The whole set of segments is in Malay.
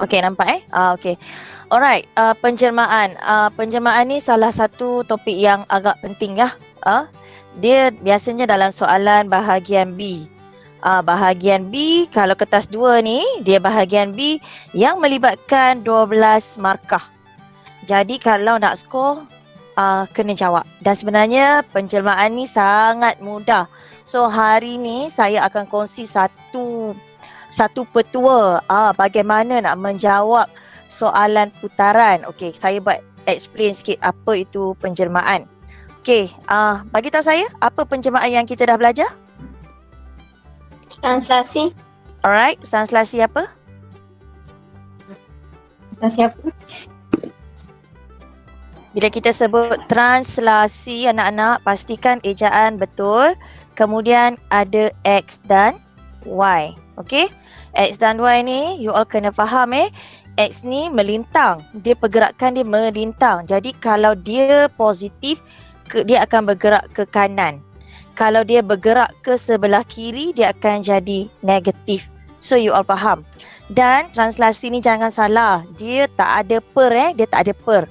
Okey, nampak okey. Alright, penjelmaan. Penjelmaan ni salah satu topik yang agak penting ya. Dia biasanya dalam soalan bahagian B. Bahagian B, kalau kertas 2 ni, dia bahagian B yang melibatkan 12 markah. Jadi kalau nak skor, kena jawab. Dan sebenarnya penjelmaan ni sangat mudah. So hari ni saya akan kongsi satu petua bagaimana nak menjawab soalan putaran. Okey, saya buat explain sikit apa itu penjelmaan. Okey, bagi tahu saya apa penjelmaan yang kita dah belajar? Translasi. Alright, translasi apa? Translasi apa? Bila kita sebut translasi, anak-anak pastikan ejaan betul. Kemudian ada X dan Y. Okey? X dan Y ni you all kena faham X ni melintang. Dia pergerakan dia melintang. Jadi kalau dia positif, dia akan bergerak ke kanan. Kalau dia bergerak ke sebelah kiri, dia akan jadi negatif. So you all faham. Dan translasi ni jangan salah. Dia tak ada per dia tak ada per.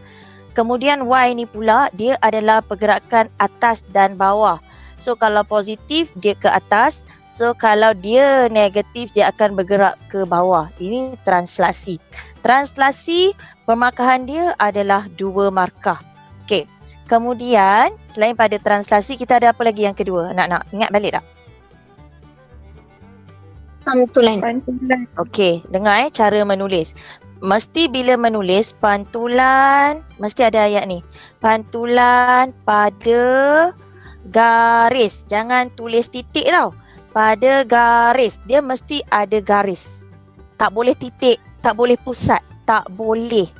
Kemudian Y ni pula, dia adalah pergerakan atas dan bawah. So kalau positif, dia ke atas. So kalau dia negatif, dia akan bergerak ke bawah. Ini translasi. Translasi, pemarkahan dia adalah 2 markah. Okey. Kemudian, selain pada translasi, kita ada apa lagi yang kedua? Anak-anak, ingat balik tak? Pantulan. Okey, dengar cara menulis. Mesti bila menulis pantulan, mesti ada ayat ni. Pantulan pada garis. Jangan tulis titik tau. Pada garis. Dia mesti ada garis. Tak boleh titik, tak boleh pusat, tak boleh.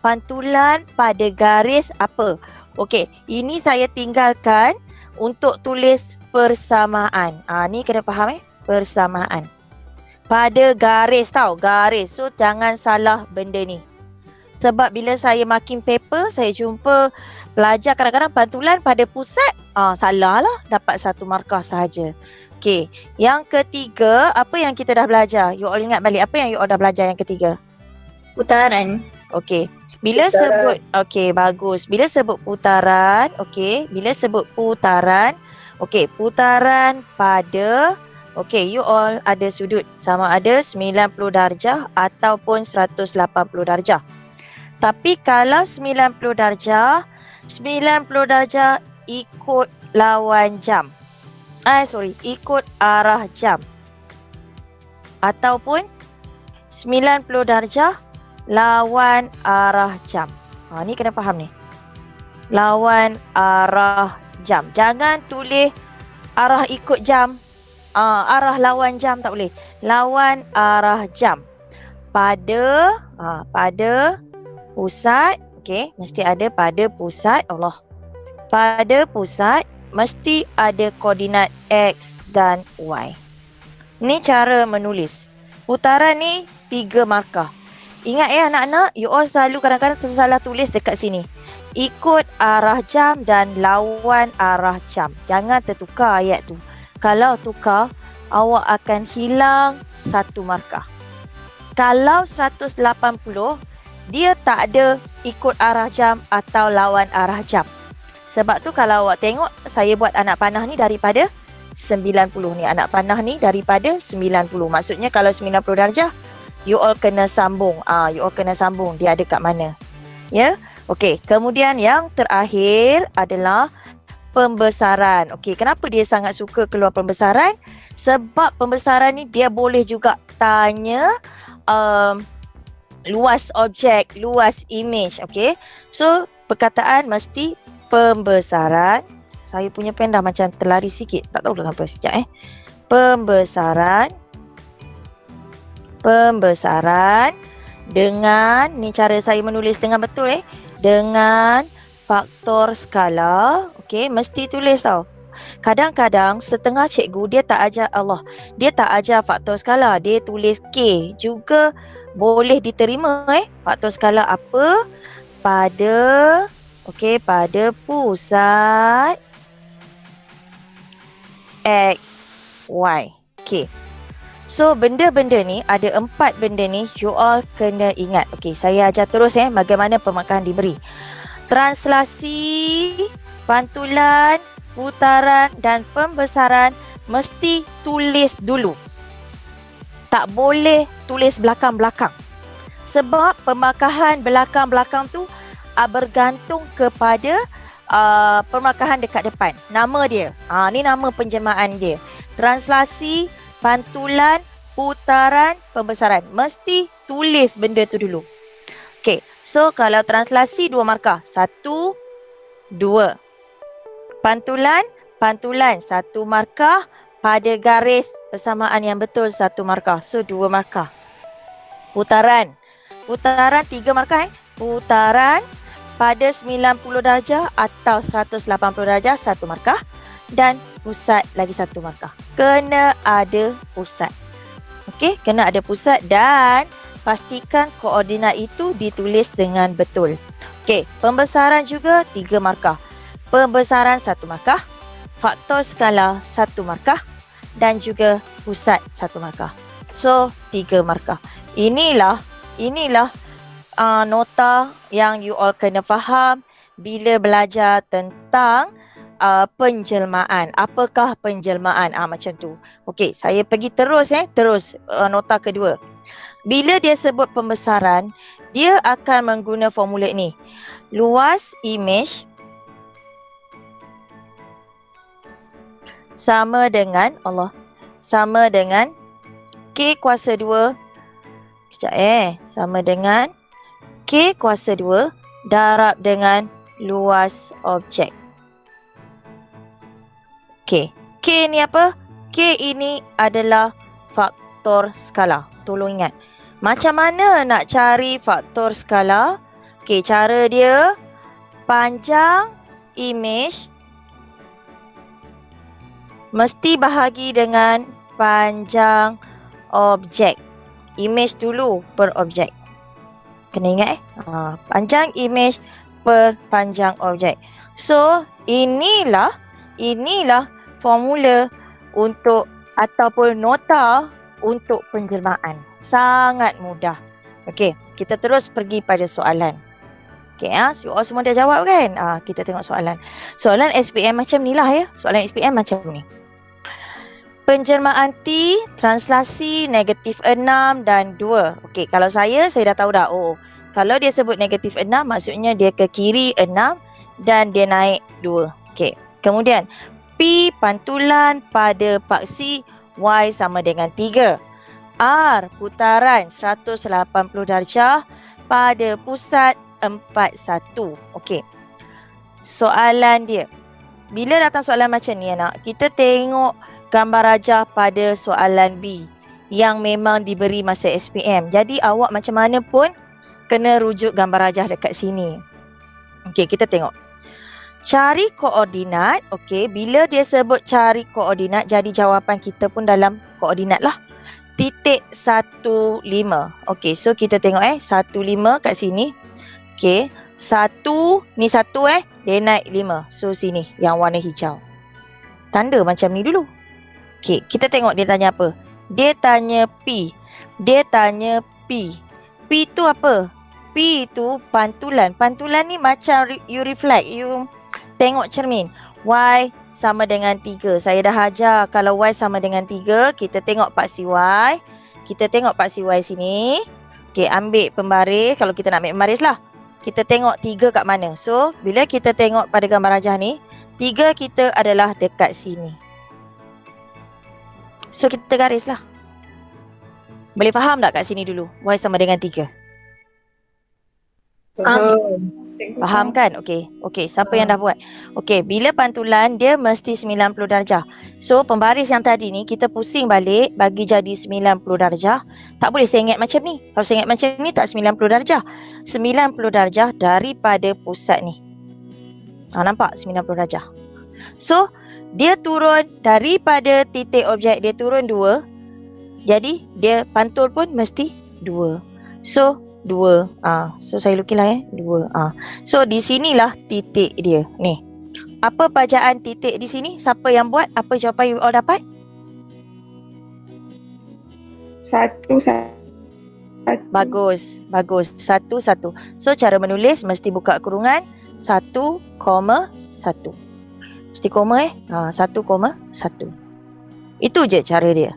Pantulan pada garis apa? Okey, ini saya tinggalkan untuk tulis persamaan. Ni kena faham persamaan. Pada garis tau, garis. So jangan salah benda ni. Sebab bila saya marking paper, saya jumpa pelajar kadang-kadang pantulan pada pusat. Salah lah, dapat 1 markah sahaja. Okey, yang ketiga, apa yang kita dah belajar? You all ingat balik, apa yang you all dah belajar yang ketiga? Putaran. Okey. Bila sebut, okey, bagus. Bila sebut putaran, okey, bila sebut putaran, okey, putaran pada, okey, you all ada sudut sama ada 90 darjah ataupun 180 darjah. Tapi kalau 90 darjah ikut lawan jam. Ikut arah jam. Ataupun 90 darjah lawan arah jam. Ni kena faham ni. Lawan arah jam. Jangan tulis arah ikut jam. Arah lawan jam tak boleh. Lawan arah jam. Pada pusat. Okey, mesti ada pada pusat. Allah. Pada pusat mesti ada koordinat X dan Y. Ni cara menulis. Putaran ni 3 markah. Ingat anak-anak, you all selalu kadang-kadang salah tulis dekat sini. Ikut arah jam dan lawan arah jam. Jangan tertukar ayat tu. Kalau tukar, awak akan hilang 1 markah. Kalau 180, dia tak ada ikut arah jam atau lawan arah jam. Sebab tu kalau awak tengok, saya buat anak panah ni daripada 90 ni. Anak panah ni daripada 90. Maksudnya kalau 90 darjah, you all kena sambung. Dia ada kat mana. Ya. Okey, kemudian yang terakhir adalah pembesaran. Okey, kenapa dia sangat suka keluar pembesaran? Sebab pembesaran ni dia boleh juga tanya luas objek, luas image. Okey. So, perkataan mesti pembesaran. Saya punya pen dah macam terlari sikit. Tak tahu kenapa. Sekejap Pembesaran dengan, ni cara saya menulis dengan betul dengan faktor skala. Okey, mesti tulis tau. Kadang-kadang setengah cikgu dia tak ajar faktor skala, dia tulis K. Juga boleh diterima faktor skala apa? Pada pusat X, Y. Okey. So benda-benda ni, ada 4 benda ni you all kena ingat. Okey, saya ajar terus bagaimana pemakahan diberi. Translasi, pantulan, putaran dan pembesaran mesti tulis dulu. Tak boleh tulis belakang-belakang. Sebab pemakahan belakang-belakang tu bergantung kepada pemakahan dekat depan. Nama dia. Ni nama penjelmaan dia. Translasi, pantulan, putaran, pembesaran. Mesti tulis benda tu dulu. Okay, so kalau translasi 2 markah. 1, 2. Pantulan 1 markah. Pada garis persamaan yang betul 1 markah. So 2 markah. Putaran 3 markah. Putaran pada 90 darjah atau 180 darjah 1 markah. Dan pusat lagi 1 markah. Kena ada pusat. Okey, kena ada pusat dan pastikan koordinat itu ditulis dengan betul. Okey, pembesaran juga 3 markah. Pembesaran 1 markah, faktor skala 1 markah dan juga pusat 1 markah. So, 3 markah. Inilah nota yang you all kena faham bila belajar tentang penjelmaan. Apakah penjelmaan? Macam tu. Okey, saya pergi terus nota kedua. Bila dia sebut pembesaran, dia akan mengguna formula ni. Luas imej sama dengan K kuasa 2. Sama dengan K kuasa 2 darab dengan luas objek. K ni apa? K ini adalah faktor skala. Tolong ingat. Macam mana nak cari faktor skala? Okey, cara dia panjang imej mesti bahagi dengan panjang objek. Imej dulu per objek. Kena ingat panjang imej per panjang objek. So, inilah formula untuk ataupun nota untuk penjelmaan. Sangat mudah. Okey, kita terus pergi pada soalan. Okey, you all semua dah jawab kan? Kita tengok soalan. Soalan SPM macam ni lah Soalan SPM macam ni. Penjelmaan T, translasi negatif 6 dan 2. Okey, kalau saya dah tahu dah. Kalau dia sebut negatif 6, maksudnya dia ke kiri 6 dan dia naik 2. Okey, kemudian P pantulan pada paksi Y sama dengan 3. R putaran 180 darjah pada pusat 41. Okey. Soalan dia. Bila datang soalan macam ni kita tengok gambar rajah pada soalan B yang memang diberi masa SPM. Jadi awak macam mana pun kena rujuk gambar rajah dekat sini. Okey, kita tengok. Cari koordinat. Okey, bila dia sebut cari koordinat, jadi jawapan kita pun dalam koordinat lah. Titik 15. Okey, so kita tengok 15 kat sini. Okey, 1 ni 1 dia naik 5. So sini yang warna hijau. Tanda macam ni dulu. Okey, kita tengok dia tanya apa. Dia tanya P. P tu apa? P tu pantulan. Pantulan ni macam you reflect, you tengok cermin. Y sama dengan 3. Saya dah ajar kalau Y sama dengan 3, kita tengok paksi Y. Kita tengok paksi Y sini. Okey, ambil pembaris. Kalau kita nak ambil pembaris lah. Kita tengok 3 kat mana. So, bila kita tengok pada gambar rajah ni, 3 kita adalah dekat sini. So, kita garis lah. Boleh faham tak kat sini dulu? Y sama dengan 3. Faham kan? Okey, siapa yang dah buat? Okey, bila pantulan dia mesti 90 darjah. So, pembaris yang tadi ni kita pusing balik bagi jadi 90 darjah. Tak boleh saya ingat macam ni. Kalau saya ingat macam ni tak 90 darjah. 90 darjah daripada pusat ni. Nampak 90 darjah. So, dia turun daripada titik objek dia turun 2. Jadi, dia pantul pun mesti 2. So, 2. So saya lukislah 2. So di sinilah titik dia. Ni. Apa pajaan titik di sini? Siapa yang buat? Apa jawapan you all dapat? Satu, satu. Bagus. Bagus. 1, 1. So cara menulis mesti buka kurungan 1, 1. Mesti koma 1, 1. Itu je cara dia.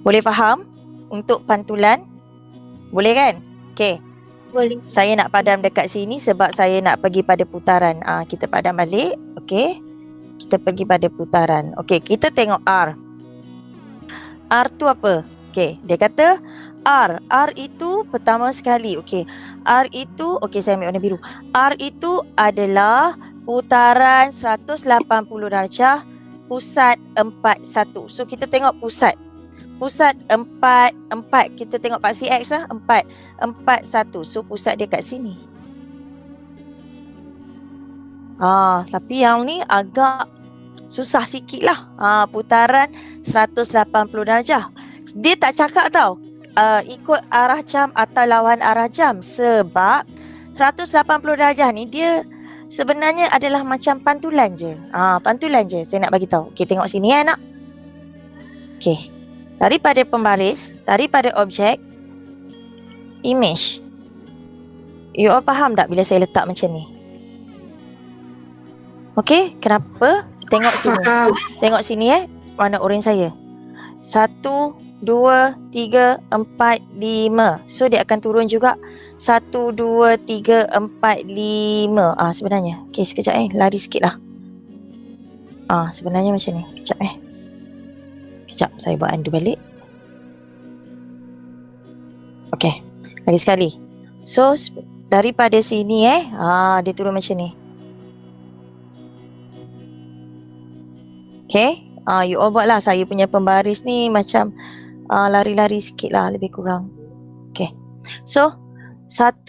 Boleh faham? Untuk pantulan? Boleh kan? Okey. Boleh. Saya nak padam dekat sini sebab saya nak pergi pada putaran. Kita padam balik. Okey. Kita pergi pada putaran. Okey, kita tengok R. R tu apa? Okey, dia kata R. R itu pertama sekali. Okey. R itu, okey saya ambil warna biru. R itu adalah putaran 180 darjah, pusat 41. So kita tengok pusat. Pusat 4, kita tengok paksi X lah, 4, 1. So pusat dia kat sini. Tapi yang ni agak susah sikit lah. Putaran 180 darjah. Dia tak cakap tau ikut arah jam atau lawan arah jam. Sebab 180 darjah ni dia sebenarnya adalah macam pantulan je. Pantulan je saya nak bagi tahu. Okey, tengok sini nak. Okey. Daripada pembaris, daripada objek, image. You all faham tak bila saya letak macam ni? Okey, kenapa? Tengok sini. Tengok sini warna orange saya. 1, 2, 3, 4, 5. So dia akan turun juga 1, 2, 3, 4, 5. Sebenarnya. Okey, sekejap lari sikit lah. Sebenarnya macam ni. Sekejap Sekejap, saya buat undo balik. Okey, lagi sekali. So daripada sini dia turun macam ni. Okey, you all buatlah. Saya punya pembaris ni macam lari-lari sikit lah, lebih kurang. Okey, so 1,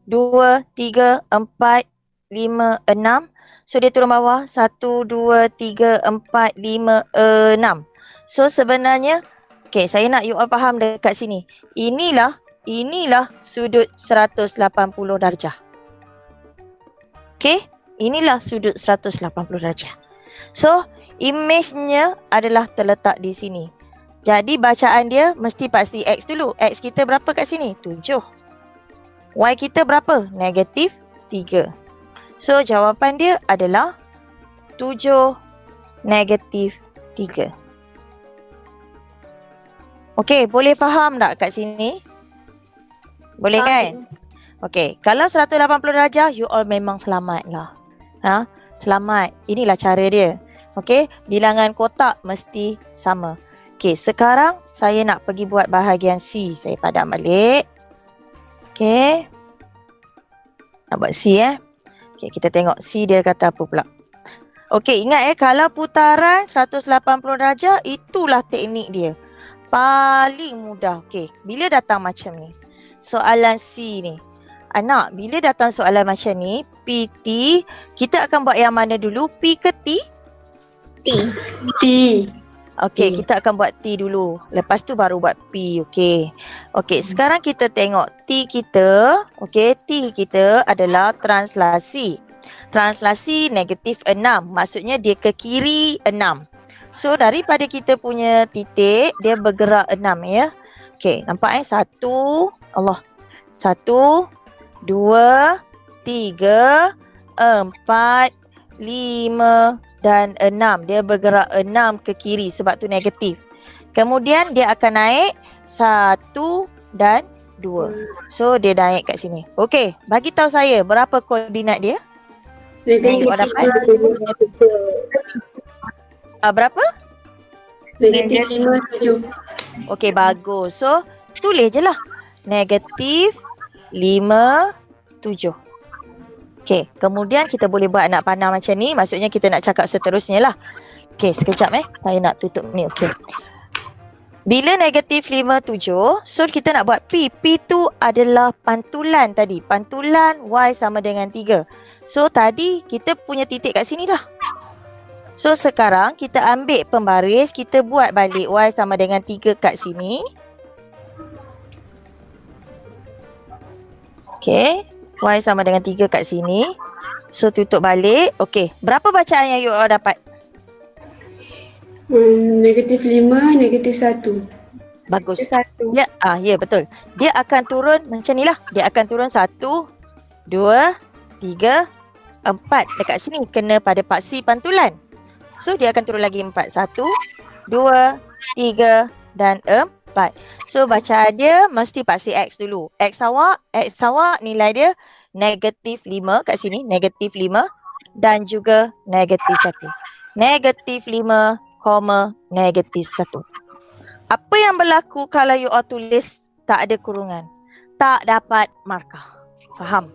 2, 3, 4, 5, 6. So dia turun bawah 1, 2, 3, 4, 5, 6. So sebenarnya, okay, saya nak you all faham dekat sini. Inilah sudut 180 darjah. Okay, inilah sudut 180 darjah. So, image-nya adalah terletak di sini. Jadi bacaan dia mesti paksi X dulu. X kita berapa kat sini? 7. Y kita berapa? Negatif 3. So, jawapan dia adalah 7, negatif 3. Okey, boleh faham tak kat sini? Boleh kan? Okey, kalau 180 darjah, you all memang selamat lah. Selamat. Inilah cara dia. Okey, bilangan kotak mesti sama. Okey, sekarang saya nak pergi buat bahagian C. Saya padam balik. Okey. Nak buat C Okey, kita tengok C dia kata apa pula. Okey, ingat kalau putaran 180 darjah, itulah teknik dia. Paling mudah. Okey, bila datang macam ni, soalan C ni. Anak, bila datang soalan macam ni, PT, kita akan buat yang mana dulu? P ke T? T. Okey, kita akan buat T dulu. Lepas tu baru buat P. Okey. Okey, sekarang kita tengok T kita. Okey, T kita adalah translasi. Translasi negatif 6. Maksudnya dia ke kiri 6. So daripada kita punya titik, dia bergerak 6 ya. Okey, nampak 1, 1, 2, 3, 4, 5 dan 6. Dia bergerak 6 ke kiri sebab tu negatif. Kemudian dia akan naik 1 dan 2. So dia naik kat sini. Okey, bagi tahu saya berapa koordinat dia? Negatif dapat? Berapa? Negatif 5, 7. Okey, bagus. So, tulis je lah. Negatif 5, 7. Okey, kemudian kita boleh buat anak panah macam ni. Maksudnya kita nak cakap seterusnya lah. Okey, sekejap saya nak tutup ni. Okey. Bila negatif 5, 7, so kita nak buat P. P tu adalah pantulan tadi. Pantulan Y sama dengan 3. So, tadi kita punya titik kat sini dah. So sekarang kita ambil pembaris, kita buat balik Y sama dengan 3 kat sini. Okey, Y sama dengan 3 kat sini. So tutup balik. Okey, berapa bacaan yang you all dapat? Negatif 5, negatif 1. Bagus. Satu. Ya, ya betul. Dia akan turun macam ni lah. Dia akan turun 1, 2, 3, 4. Dekat sini kena pada paksi pantulan. So dia akan turun lagi 4. 1, 2, 3 dan 4. So bacaan dia mesti paksi X dulu. X awak nilai dia negatif 5 kat sini. Negatif 5 dan juga negatif 1. Negatif 5, negatif 1. Apa yang berlaku kalau you all tulis tak ada kurungan? Tak dapat markah. Faham?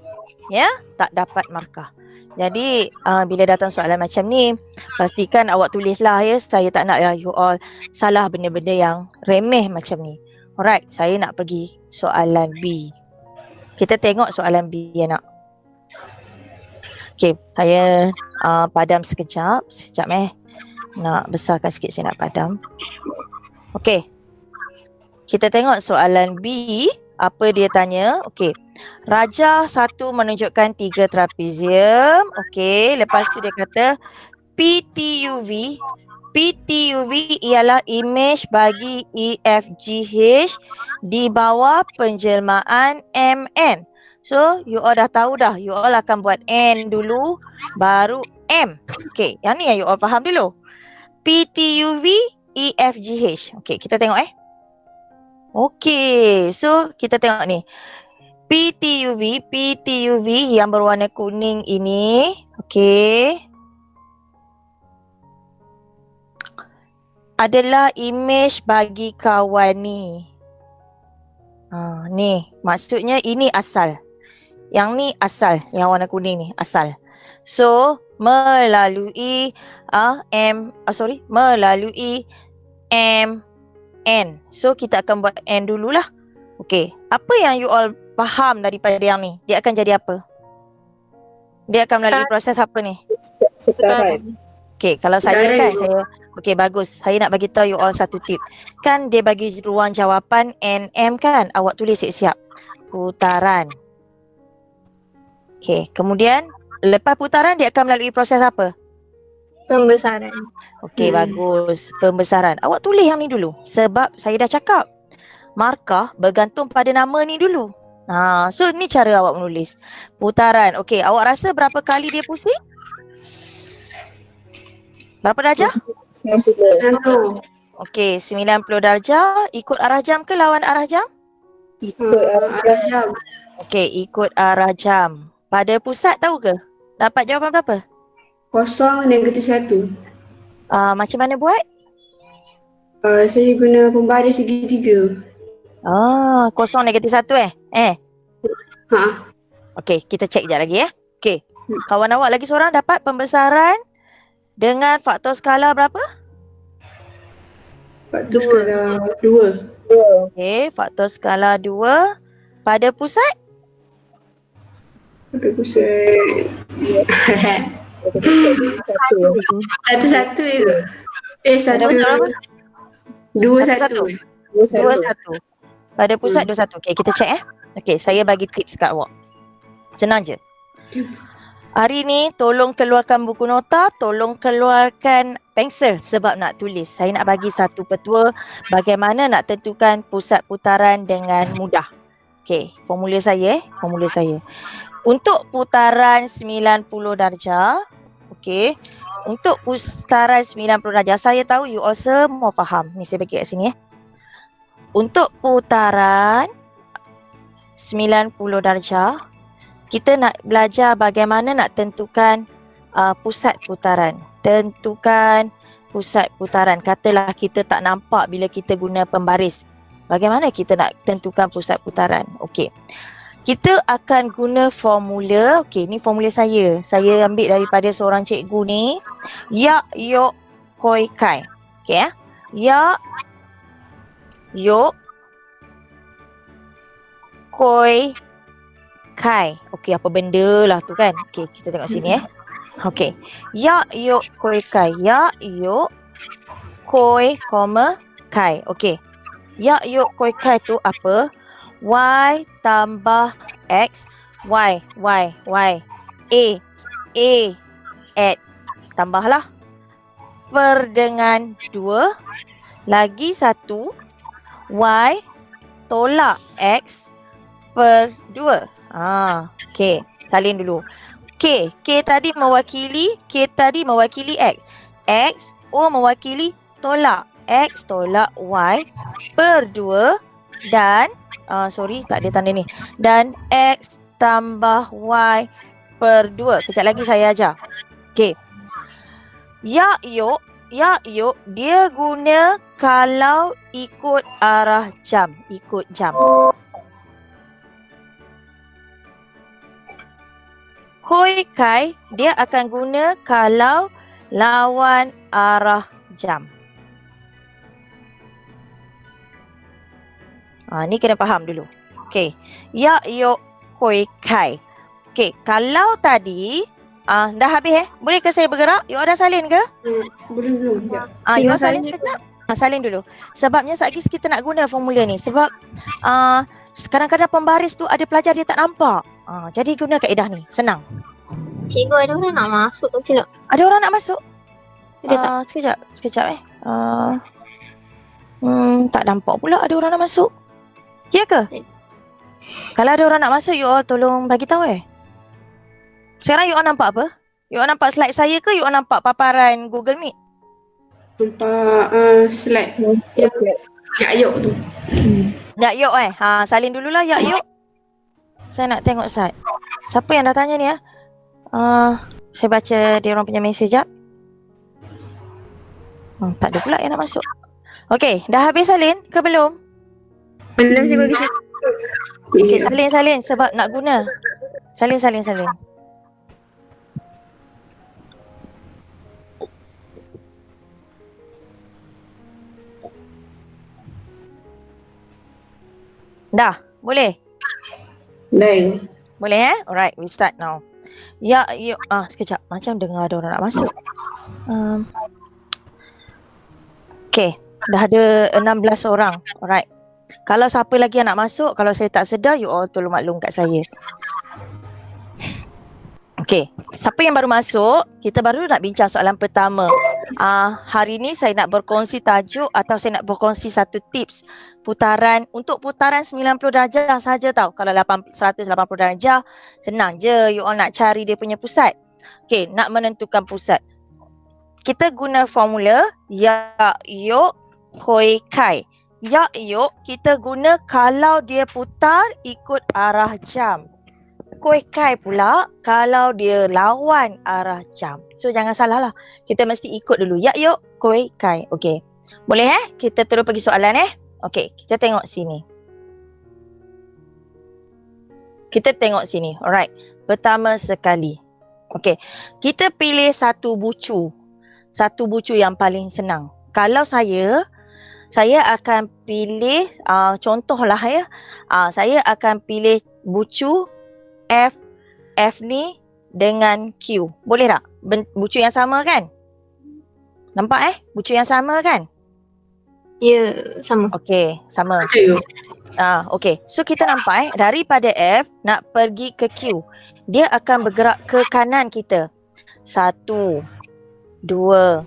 Ya? Tak dapat markah. Jadi bila datang soalan macam ni, pastikan awak tulislah ya. Saya tak nak you all salah benda-benda yang remeh macam ni. Alright, saya nak pergi soalan B. Kita tengok soalan B anak. Okay, saya padam sekejap. Nak besarkan sikit saya nak padam. Okey. Kita tengok soalan B. Apa dia tanya? Okey. Rajah 1 menunjukkan 3 trapezium. Okey. Lepas tu dia kata PTUV. PTUV ialah imej bagi EFGH di bawah penjelmaan MN. So, you all dah tahu dah. You all akan buat N dulu, baru M. Okey. Yang ni yang you all faham dulu. PTUV, EFGH. Okey, kita tengok Okey, so kita tengok ni. PTUV yang berwarna kuning ini. Okey. Adalah imej bagi kawan ni. Ni, maksudnya ini asal. Yang ni asal, yang warna kuning ni asal. So, melalui melalui MN. So kita akan buat N dululah. Okey, apa yang you all faham daripada yang ni? Dia akan jadi apa? Dia akan melalui proses apa ni? Putaran. Okey, kalau saya kan okey bagus. Saya nak bagi tahu you all satu tip. Kan dia bagi ruang jawapan NM kan? Awak tulis siap-siap. Putaran. Okey, kemudian lepas putaran dia akan melalui proses apa? Pembesaran. Okey, bagus. Pembesaran. Awak tulis yang ni dulu. Sebab saya dah cakap. Markah bergantung pada nama ni dulu. So ni cara awak menulis. Putaran. Okey, awak rasa berapa kali dia pusing? Berapa darjah? 1. Okey, 90 darjah. Ikut arah jam ke lawan arah jam? Ikut arah jam. Okey, ikut arah jam. Pada pusat tahu ke? Dapat jawapan berapa? 0, negatif 1. Macam mana buat? Saya guna pembaris segitiga. 0, negatif 1 Ha. Okey, kita cek sekejap lagi Okey. Kawan awak lagi seorang dapat pembesaran dengan faktor skala berapa? Faktor skala 2. Okey, faktor skala 2. Pada pusat? Pada pusat. 1 je. 2 1. 21. Pada pusat 21. Okey, kita cek Okey, saya bagi tips kat awak. Senang je. Hari ni tolong keluarkan buku nota, tolong keluarkan pensel sebab nak tulis. Saya nak bagi satu petua bagaimana nak tentukan pusat putaran dengan mudah. Okey, formula saya formula saya. Untuk putaran 90 darjah, okey. Untuk putaran 90 darjah, saya tahu you all semua faham. Ni saya bagi kat sini Untuk putaran 90 darjah, kita nak belajar bagaimana nak tentukan pusat putaran. Tentukan pusat putaran. Katalah kita tak nampak bila kita guna pembaris. Bagaimana kita nak tentukan pusat putaran? Okey. Kita akan guna formula. Okey, ni formula saya. Saya ambil daripada seorang cikgu ni. Yak, yok, koi, kai. Okey Yak, yok, koi, kai. Okey, apa benda lah tu kan? Okey, kita tengok sini Okey. Yak, yok, koi, kai. Yak, yok, koi, kai. Okey. Yak, yok, koi, kai tu apa? Y tambah X. Y. A. Add. Tambahlah. Per dengan 2. Lagi 1. Y tolak X per 2. Okey, salin dulu. K tadi mewakili X. X, O mewakili tolak X tolak Y per 2 dan tak ada tanda ni. Dan X tambah Y per 2. Kejap lagi saya ajar. Okey. Ya yuk dia guna kalau ikut arah jam, ikut jam. Koi kai dia akan guna kalau lawan arah jam. Ni kena faham dulu. Okey. Ya yuk koi kai. Okey, kalau tadi dah habis Boleh ke saya bergerak? You dah salin ke? Boleh belum? You salin sekejap? Salin dulu. Sebabnya sekejap lagi kita nak guna formula ni. Sebab kadang-kadang pembaris tu ada pelajar dia tak nampak. Jadi guna kaedah ni. Senang. Cikgu, ada orang nak masuk ke silap? Ada orang nak masuk? Ada tak? Sekejap tak nampak pula ada orang nak masuk. Ya ke? Kalau ada orang nak masuk, you all tolong bagi tahu Sekarang you all nampak apa? You all nampak slide saya ke you all nampak paparan Google Meet? Nampak slide. Ya yuk tu. Ya yuk salin dululah ya yuk. Saya nak tengok slide. Siapa yang dah tanya ni saya baca dia orang punya mesej jap. Tak ada pula yang nak masuk. Okey, dah habis salin ke belum? Belum, cikgu lagi. Okey, salin sebab nak guna. Salin. Dah, boleh? Dah. Boleh Alright, we start now. Ya, yuk. Sekejap. Macam dengar ada orang nak masuk. Okay. Dah ada 16 orang. Alright. Kalau siapa lagi yang nak masuk, kalau saya tak sedar, you all tolong maklum kat saya. Okay. Siapa yang baru masuk, kita baru nak bincang soalan pertama. Hari ni saya nak berkongsi tajuk atau saya nak berkongsi satu tips untuk putaran 90 darjah saja tau. Kalau 180 darjah senang je, you all nak cari dia punya pusat. Okey, nak menentukan pusat. Kita guna formula ya yuk koi kai. Ya yuk kita guna kalau dia putar ikut arah jam. Koi kai pula kalau dia lawan arah jam. So jangan salah lah. Kita mesti ikut dulu. Ya yuk koi kai. Okey. Boleh Kita terus pergi soalan Okey, kita tengok sini. Alright. Pertama sekali. Okey. Kita pilih satu bucu. Satu bucu yang paling senang. Kalau saya akan pilih contohlah saya akan pilih bucu F ni dengan Q. Boleh tak? Bucu yang sama kan? Nampak bucu yang sama kan? Ya, sama. Okey, sama. Okey. So kita nampak daripada F nak pergi ke Q. Dia akan bergerak ke kanan kita. 1 2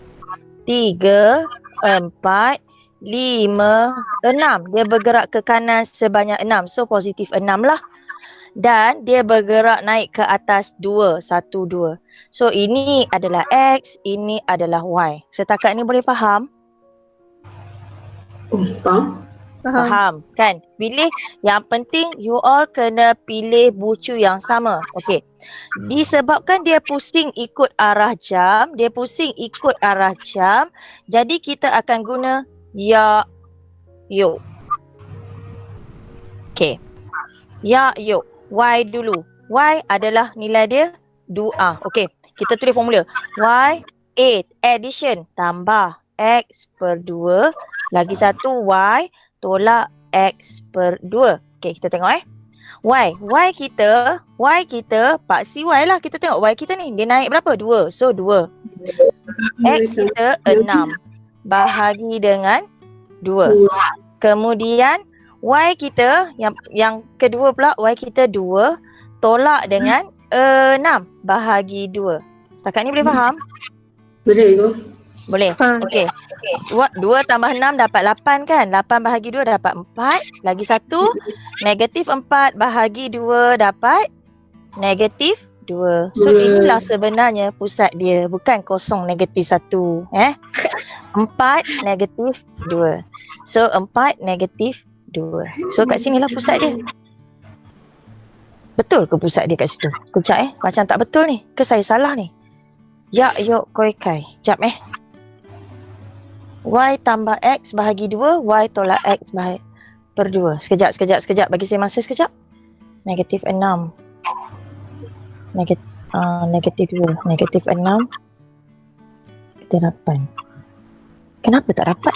3 4 5 6. Dia bergerak ke kanan sebanyak 6. So positif 6 lah. Dan dia bergerak naik ke atas 2. 1 2. So ini adalah X, ini adalah Y. Setakat ni boleh faham? Faham kan? Pilih yang penting you all kena pilih bucu yang sama. Okey. Disebabkan dia pusing ikut arah jam, jadi kita akan guna ya yuk. Okey. Ya yuk. Y dulu. Y adalah nilai dia 2. Okey. Kita tulis formula. Y 8 addition tambah X per 2 lagi 1 Y tolak X per 2. Okey, kita tengok Y kita paksi Y lah. Kita tengok Y kita ni dia naik berapa? 2. So 2. X kita 6 bahagi dengan 2. Kemudian Y kita yang kedua pula Y kita 2 tolak dengan 6 bahagi 2. Setakat ni boleh faham? Boleh ke? Boleh. Okey. 2 tambah 6 dapat 8 kan? 8 bahagi 2 dapat 4. Lagi 1. Negatif 4 bahagi 2 dapat negatif 2. So inilah sebenarnya pusat dia. Bukan kosong negatif 1. 4 negatif 2. So 4 negatif 2. So kat sinilah pusat dia. Betul ke pusat dia kat situ? Kejap macam tak betul ni. Ke saya salah ni? Ya, yok, koi, kai. Sekejap Y tambah X bahagi 2, Y tolak X per 2. Sekejap. Bagi saya masa sekejap. Negatif 6. Negatif 2. Negatif 6. Kita dapat. Kenapa tak dapat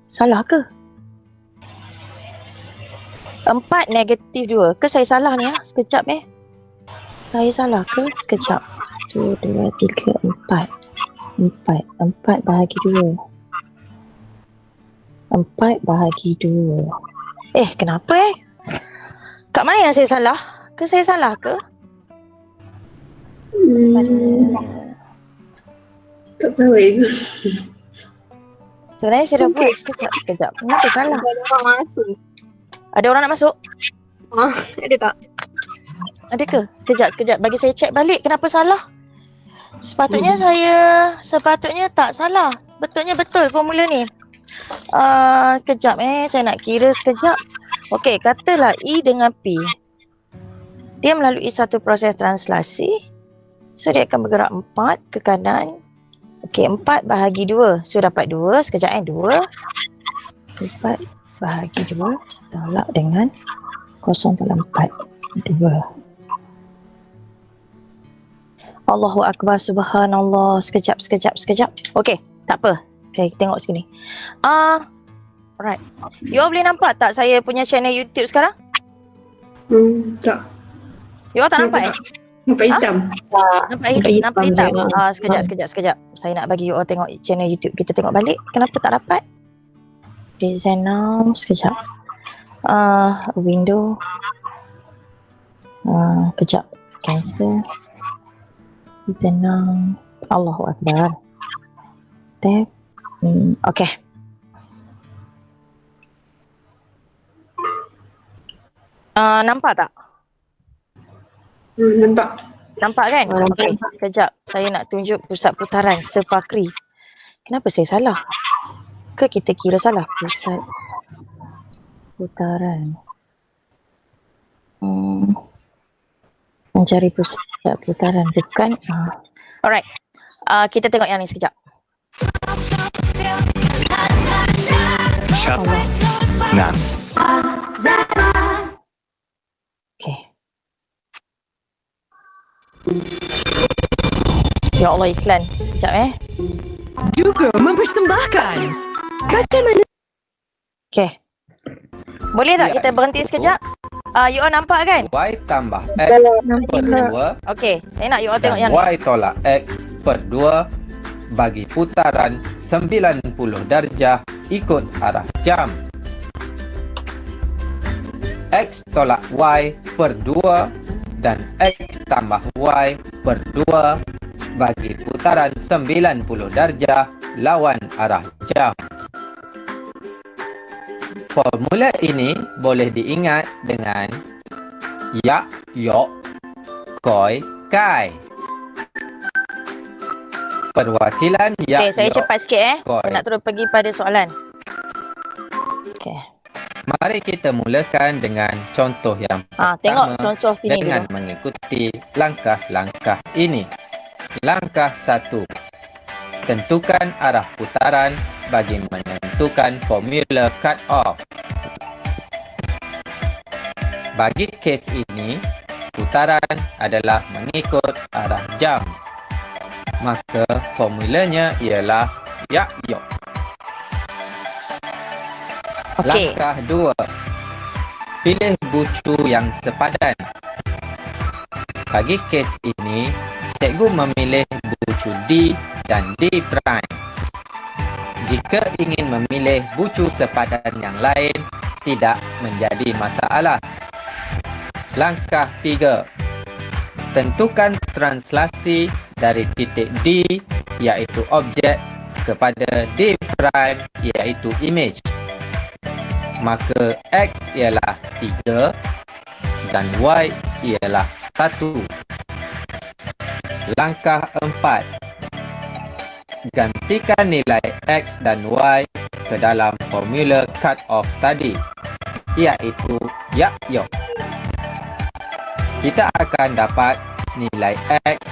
Salah ke? 4 negatif 2. Ke saya salah ni Sekejap Saya salah ke? Sekejap. 1, 2, 3, 4. 4 bahagi 2. 4 bahagi 2. Kenapa kat mana yang saya salah? Ke saya salah ke? Tak tahu Sebenarnya saya dah buat. Sekejap. Kenapa salah? Ada orang masuk. Ada orang nak masuk? Ada tak? Ada ke? Sekejap. Bagi saya cek balik kenapa salah. Sepatutnya tak salah. Sebetulnya betul formula ni. Sekejap saya nak kira sekejap. Okey, katalah E dengan P. Dia melalui satu proses translasi. So dia akan bergerak 4 ke kanan. Okey, 4 bahagi 2. So dapat 2. Sekejap 2. 4 bahagi 2 tolak dengan 0 tolak 4. 2. Allahu Akbar, subhanallah. Sekejap. Okey, tak apa. Okay, tengok sini. Right. You all boleh nampak tak saya punya channel YouTube sekarang? Tak. You all tak nampak Nampak hitam. Nampak hitam. Sekejap. Saya nak bagi you all tengok channel YouTube. Kita tengok balik. Kenapa tak dapat? Present now. Sekejap. Window. Kejap. Cancel. Present now. Allahu Akbar. Tab. Okay. Nampak tak? Nampak kan? Okay. Sekejap. Saya nak tunjuk pusat putaran sepakri. Kenapa saya salah? Ke kita kira salah? Pusat putaran. Mencari pusat putaran. Bukan. Alright. Kita tengok yang ni sekejap. Nah. Okay. Ya Allah, iklan. Sekejap Juga mempersembahkan. Bagaimana? Okay. Boleh tak kita berhenti sekejap? You all nampak kan? Y tambah X per 2. Okay. Saya nak you all tengok yang Dan ni. Y tolak X per 2 bagi putaran 90 darjah ikut arah jam. X tolak Y per 2 dan X tambah Y per 2 bagi putaran 90 darjah lawan arah jam. Formula ini boleh diingat dengan yak, yok, koi, kai. Perwakilan yak, Okay, saya yok, cepat sikit koi. Saya nak terus pergi pada soalan. Okay. Mari kita mulakan dengan contoh yang Tengok pertama contoh sini dengan dulu. mengikuti langkah-langkah ini. Langkah 1. Tentukan arah putaran bagi menentukan formula cut off. Bagi kes ini, putaran adalah mengikut arah jam. Maka formulanya ialah yak yok. Okey. Langkah 2. Pilih bucu yang sepadan. Bagi kes ini, cikgu memilih bucu D dan D prime. Jika ingin memilih bucu sepadan yang lain, tidak menjadi masalah. Langkah 3. Tentukan translasi dari titik D, iaitu objek, kepada D prime iaitu image. Maka X ialah 3 dan Y ialah 1. Langkah 4. Gantikan nilai X dan Y ke dalam formula cut off tadi, iaitu yak-yok. Kita akan dapat nilai X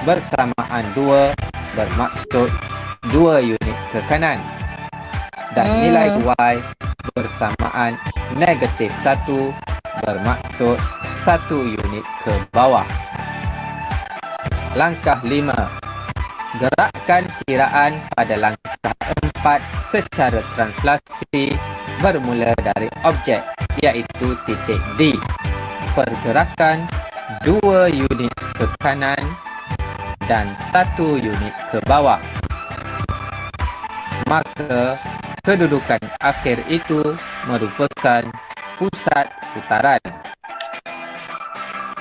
bersamaan 2 bermaksud 2 unit ke kanan dan nilai Y bersamaan negatif 1 bermaksud 1 unit ke bawah. Langkah 5. Gerakkan kiraan pada langkah 4 secara translasi bermula dari objek iaitu titik D. Pergerakan 2 unit ke kanan dan 1 unit ke bawah. Maka kedudukan akhir itu merupakan pusat putaran.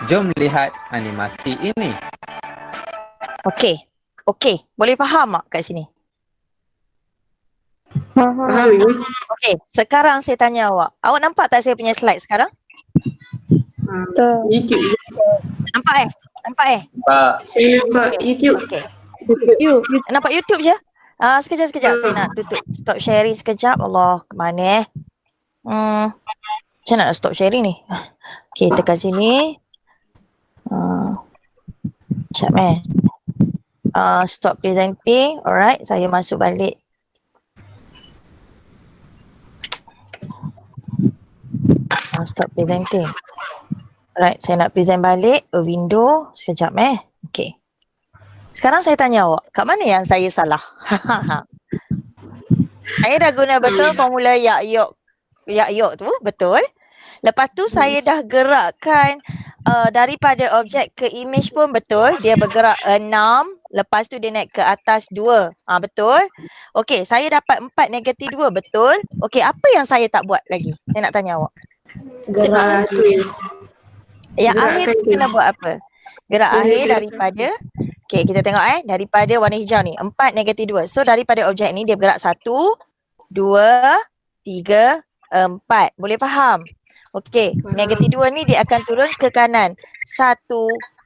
Jom lihat animasi ini. Okey, boleh faham tak kat sini? Faham Ibu? Okey, sekarang saya tanya awak. Awak nampak tak saya punya slide sekarang? YouTube. Nampak? Saya nampak YouTube. Okey. Nampak YouTube je? Sekejap. Saya nak tutup stop sharing sekejap. Allah, ke mana macam nak stop sharing ni? Okey, tekan sini. Sekejap stop presenting. Alright, saya masuk balik. Stop presenting. Alright, saya nak present balik window. Sekejap Okey. Sekarang saya tanya awak, kat mana yang saya salah? Saya dah guna betul formula yak-yok tu, betul. Lepas tu saya dah gerakkan daripada objek ke image pun betul. Dia bergerak 6, lepas tu dia naik ke atas 2. Betul. Okey, saya dapat 4 negatif 2, betul. Okey, apa yang saya tak buat lagi? Saya nak tanya awak. Gerak tu. Yang Gerak akhir kan tu tu. kena buat apa? Gerak Boleh akhir gerak daripada, okey kita tengok daripada warna hijau ni, 4 negatif 2. So daripada objek ni dia bergerak 1, 2, 3, 4. Boleh faham? Okey, negatif 2 ni dia akan turun ke kanan. 1,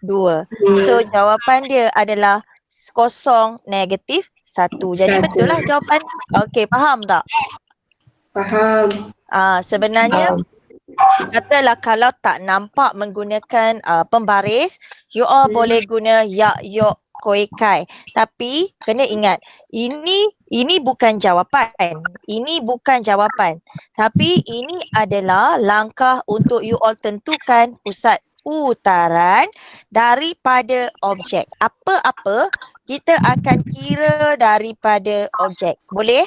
2. So jawapan dia adalah kosong negatif 1. Jadi 1. betul lah jawapan. Okey, faham tak? Faham. Sebenarnya katalah kalau tak nampak menggunakan pembaris, you all boleh guna yak-yok koikai. Tapi kena ingat, ini bukan jawapan. Ini bukan jawapan. Tapi ini adalah langkah untuk you all tentukan pusat putaran daripada objek. Apa-apa kita akan kira daripada objek. Boleh?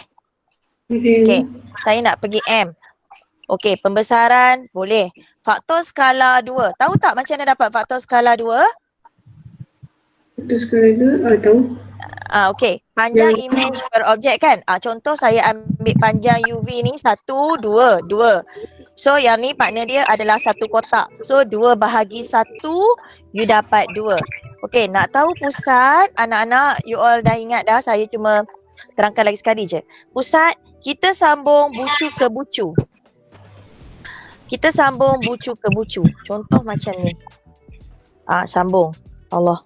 Okey, saya nak pergi M. Okey, pembesaran boleh. Faktor skala 2. Tahu tak macam mana dapat faktor skala 2? Itu sekali dua, tahu. Okey, panjang image per objek kan? Contoh saya ambil panjang UV ni 1, 2, 2. So yang ni partner dia adalah satu kotak. So 2 bahagi 1, you dapat 2. Okey, nak tahu pusat, anak-anak you all dah ingat dah, saya cuma terangkan lagi sekali je. Pusat, kita sambung bucu ke bucu. Kita sambung bucu ke bucu. Contoh macam ni. Sambung. Allah.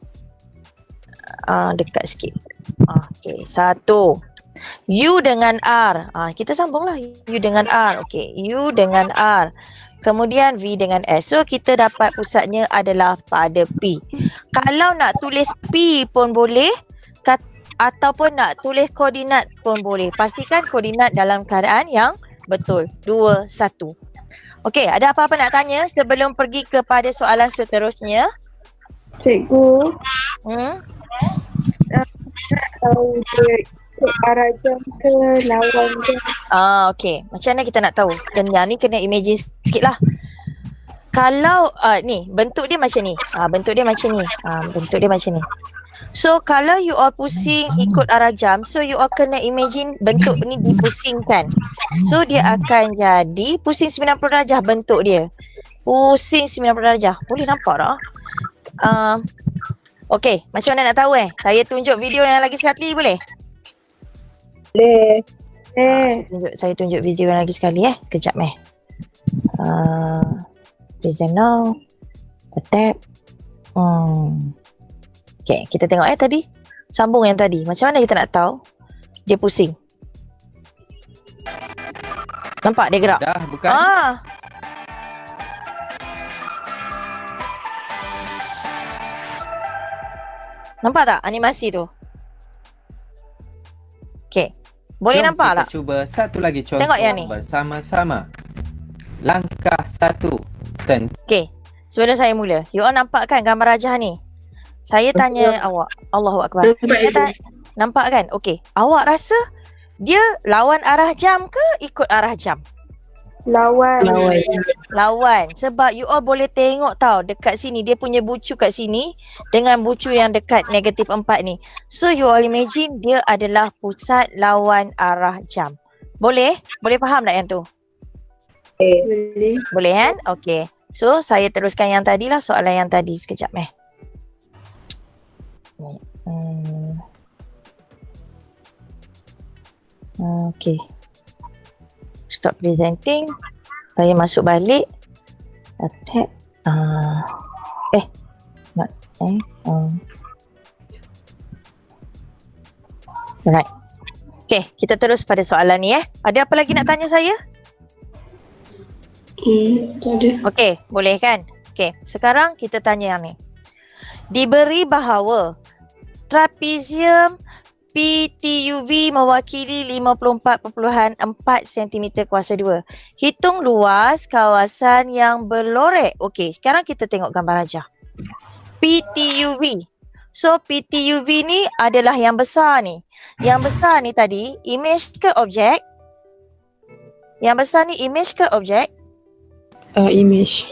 Dekat sikit. Okey, 1. U dengan R. Kita sambunglah U dengan R. Okey, U dengan R. Kemudian V dengan S. So kita dapat pusatnya adalah pada P. Kalau nak tulis P pun boleh, ataupun nak tulis koordinat pun boleh. Pastikan koordinat dalam keadaan yang betul. 2, 1. Okey, ada apa-apa nak tanya sebelum pergi kepada soalan seterusnya? Cikgu, tahu dia ikut arah jam ke lawan jam. Okey. Macam mana kita nak tahu? Dan yang ni kena imagine sikit lah. Kalau ni, bentuk dia macam ni. Bentuk dia macam ni. Bentuk dia macam ni. So kalau you all pusing ikut arah jam, so you all kena imagine bentuk ni dipusingkan. So dia akan jadi pusing 90 darjah bentuk dia. Pusing 90 darjah. Boleh nampak tak? Okey, macam mana nak tahu Saya tunjuk video yang lagi sekali boleh? Boleh. Saya tunjuk video lagi sekali sekejap present now, tap. Okay, kita tengok tadi. Sambung yang tadi. Macam mana kita nak tahu dia pusing? Nampak dia gerak? Dah bukan? Nampak tak animasi tu? Okay. Boleh Jom nampak kita tak? cuba satu lagi contoh Tengok yang ni. bersama-sama. Langkah 1. Okay. Sebelum saya mula, you all nampak kan gambar rajah ni? Saya tanya awak, Allahu Akbar. Nampak kan? Okay. Awak rasa dia lawan arah jam ke ikut arah jam? Lawan. Sebab you all boleh tengok tau dekat sini dia punya bucu kat sini dengan bucu yang dekat negatif 4 ni. So you all imagine dia adalah pusat lawan arah jam. Boleh? Boleh faham tak yang tu? Boleh. Boleh kan? Okay. So saya teruskan yang tadi lah, soalan yang tadi sekejap Okay. Stop presenting. Saya masuk balik. Tap. Right. Okay, kita terus pada soalan ni Ada apa lagi nak tanya saya? Tak ada. Okay, boleh kan? Okay, sekarang kita tanya yang ni. Diberi bahawa trapezium PTUV mewakili 54.4 cm kuasa 2. Hitung luas kawasan yang berlorek. Okey, sekarang kita tengok gambar rajah. PTUV. So PTUV ni adalah yang besar ni. Yang besar ni tadi image ke objek? Yang besar ni image ke objek? Image.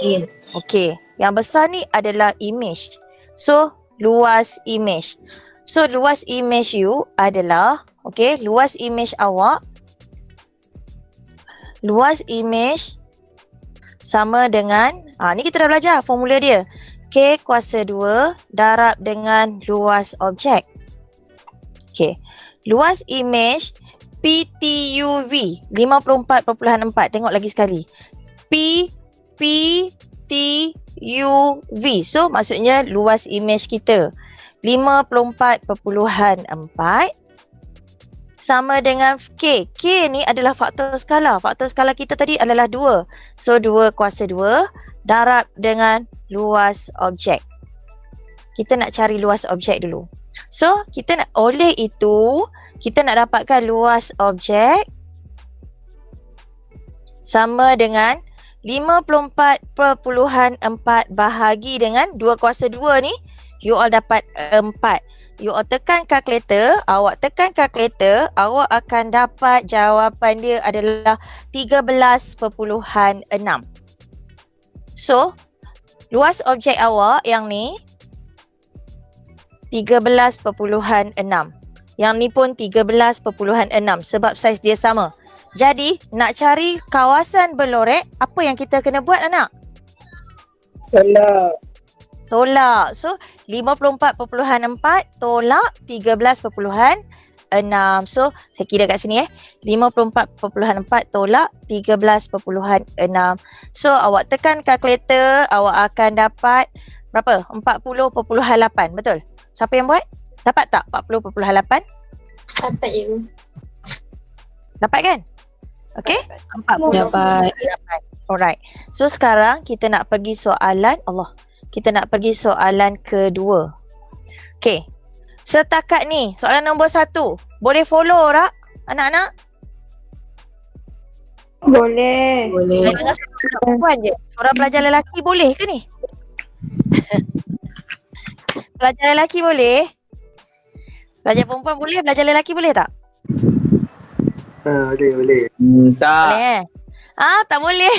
Okey, yang besar ni adalah image. So luas image. So luas image you adalah, luas image awak. Luas image sama dengan, ni kita dah belajar formula dia. K kuasa 2 darab dengan luas objek. Luas image PTUV 54.4. Tengok lagi sekali. PTUV. So maksudnya luas image kita 54.4 sama dengan K. K ni adalah faktor skala. Faktor skala kita tadi adalah 2. So 2 kuasa 2 darab dengan luas objek. Kita nak cari luas objek dulu. So kita nak, oleh itu kita nak dapatkan luas objek sama dengan 54.4 bahagi dengan 2 kuasa 2 ni. You all dapat 4. You all tekan kalkulator, awak awak akan dapat jawapan dia adalah 13.6. So, luas objek awak yang ni 13.6. Yang ni pun 13.6 sebab saiz dia sama. Jadi, nak cari kawasan berlorek, apa yang kita kena buat anak? Tolak. So 54.4 tolak 13.6. So saya kira kat sini 54.4 tolak 13.6. So awak tekan kalkulator, awak akan dapat berapa? 40.8. Betul? Siapa yang buat? Dapat tak 40.8? Dapat je. Dapat kan? Okay? 40.8. Alright. So sekarang kita nak pergi soalan kedua. Okay. Setakat ni, soalan nombor 1. Boleh follow tak anak-anak? Boleh. Saya dengar suara perempuan je. Suara pelajar lelaki boleh ke ni? Pelajar lelaki boleh? Pelajar perempuan boleh? Pelajar lelaki boleh tak? Boleh. Tak. Boleh tak boleh.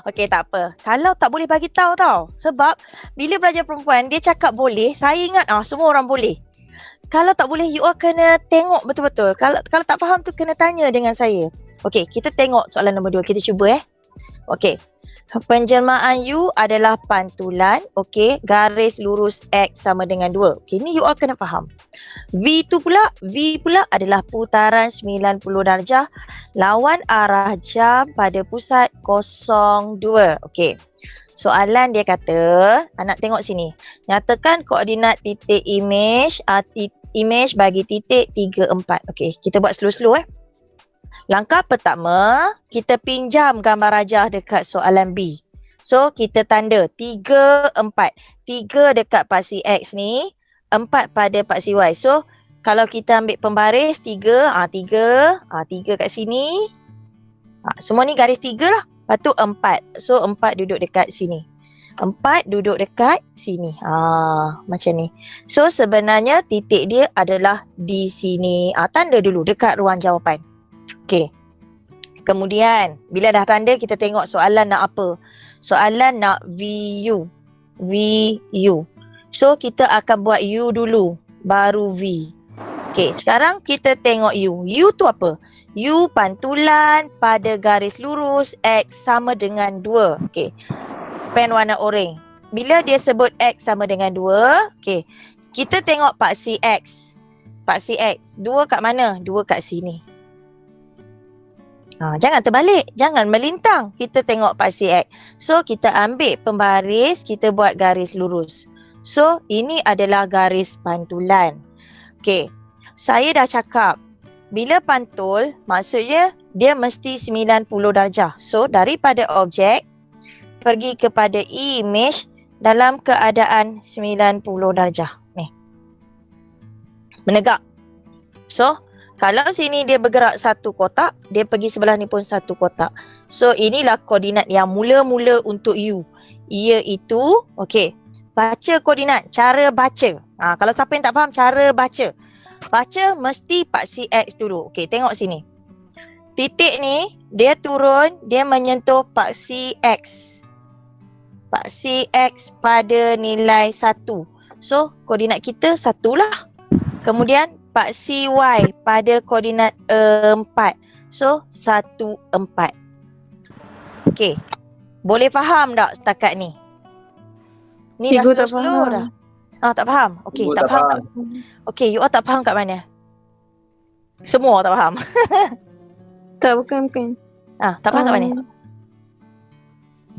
Okey, tak apa. Kalau tak boleh bagi tahu tau. Sebab bila pelajar perempuan dia cakap boleh, saya ingat semua orang boleh. Kalau tak boleh, you all kena tengok betul-betul. Kalau tak faham tu kena tanya dengan saya. Okey, kita tengok soalan nombor 2. Kita cuba Okey. Penjelmaan U adalah pantulan. Okey, garis lurus X sama dengan 2. Okey, ni you all kena faham. V pula adalah putaran 90 darjah lawan arah jam pada pusat 02. Okey. Soalan dia kata, anak tengok sini. Nyatakan koordinat titik image, image bagi titik 3, 4. Okey, kita buat slow-slow Langkah pertama, kita pinjam gambar rajah dekat soalan B. So, kita tanda 3, 4. 3 dekat paksi X ni, 4 pada paksi Y. So, kalau kita ambil pembaris 3, 3 kat sini. Semua ni garis 3 lah. Lepas tu 4. So, 4 duduk dekat sini. 4 duduk dekat sini. Macam ni. So, sebenarnya titik dia adalah di sini. Tanda dulu dekat ruang jawapan. Okey. Kemudian, bila dah tanda, kita tengok soalan nak apa. Soalan nak VU. VU. So, kita akan buat U dulu. Baru V. Okey, sekarang kita tengok U. U tu apa? U pantulan pada garis lurus X sama dengan 2. Okey. Pen warna oranye. Bila dia sebut X sama dengan 2, okey. Kita tengok paksi X. Paksi X. 2 kat mana? 2 kat sini. Jangan terbalik. Jangan melintang. Kita tengok paksi X. So, kita ambil pembaris. Kita buat garis lurus. So, ini adalah garis pantulan. Okey. Saya dah cakap. Bila pantul, maksudnya dia mesti 90 darjah. So, daripada objek, pergi kepada image dalam keadaan 90 darjah. Ni. Menegak. So, kalau sini dia bergerak satu kotak, dia pergi sebelah ni pun satu kotak. So, inilah koordinat yang mula-mula untuk U. Iaitu, okey, baca koordinat, cara baca. Kalau siapa yang tak faham, cara baca. Baca mesti paksi X dulu. Okey, tengok sini. Titik ni, dia turun, dia menyentuh paksi X. Paksi X pada nilai 1. So, koordinat kita 1 lah. Kemudian, paksi Y pada koordinat 4. So, 1, 4. Okey. Boleh faham tak setakat ni? Ni Cikgu dah tak slow faham. dah. Tak faham? Okey, Cikgu tak tak faham. faham. Okey, you all tak faham kat mana? Semua tak faham. Tak, bukan. Tak faham kat mana?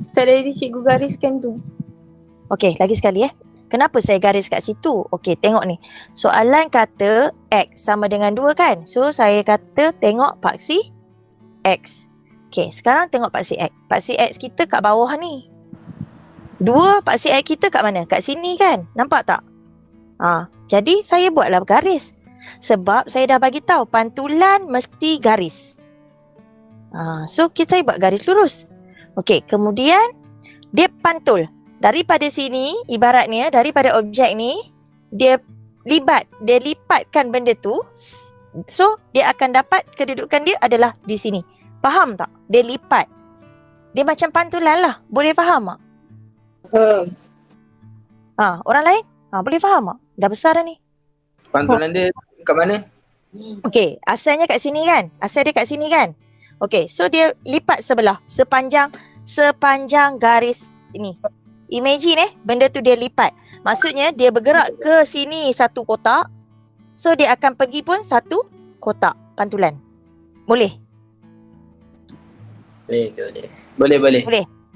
Start dari cikgu gariskan tu. Okey, lagi sekali Kenapa saya garis kat situ? Okey, tengok ni. Soalan kata X sama dengan 2 kan? So, saya kata tengok paksi X. Okey, sekarang tengok paksi X. Paksi X kita kat bawah ni. 2 paksi X kita kat mana? Kat sini kan? Nampak tak? Jadi, saya buatlah garis. Sebab saya dah bagi tahu pantulan mesti garis. So, saya buat garis lurus. Okey, kemudian dia pantul. Daripada sini, ibaratnya daripada objek ni, dia lipatkan benda tu. So, dia akan dapat kedudukan dia adalah di sini. Faham tak? Dia lipat. Dia macam pantulan lah. Boleh faham tak? Orang lain? Boleh faham tak? Dah besar dah ni. Pantulan dia kat mana? Okey, asalnya kat sini kan? Asal dia kat sini kan? Okey, so dia lipat sebelah. Sepanjang garis ini. Imagine benda tu dia lipat. Maksudnya dia bergerak ke sini satu kotak. So dia akan pergi pun satu kotak pantulan. Boleh?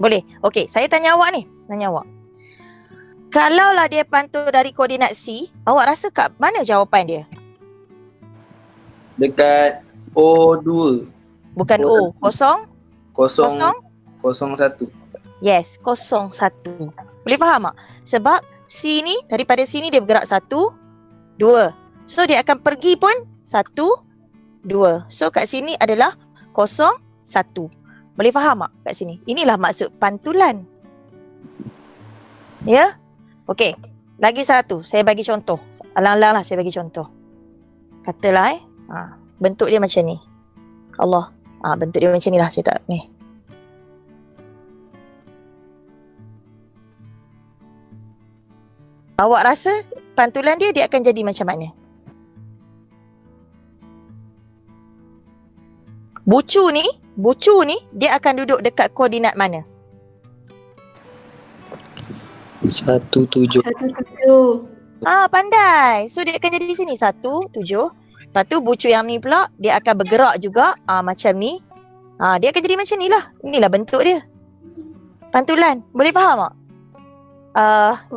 Boleh. Okey, saya tanya awak ni. Kalaulah dia pantul dari koordinat C, awak rasa kat mana jawapan dia? Dekat O2. Bukan O, 0. 01. Yes, 01. Boleh faham tak? Sebab C ni, daripada sini dia bergerak 1, 2. So, dia akan pergi pun 1, 2. So, kat sini adalah 0, 1. Boleh faham tak kat sini? Inilah maksud pantulan. Ya? Okey. Lagi satu. Saya bagi contoh. Alang-alang lah saya bagi contoh. Katalah bentuk dia macam ni. Allah. Bentuk dia macam ni lah. Saya tak ni. Awak rasa pantulan dia akan jadi macam mana? Bucu ni dia akan duduk dekat koordinat mana? 17. 17. Pandai. So dia akan jadi di sini 1, 7. Lepas tu bucu yang ni pula dia akan bergerak juga macam ni. Dia akan jadi macam ni lah. Inilah bentuk dia. Pantulan. Boleh faham tak?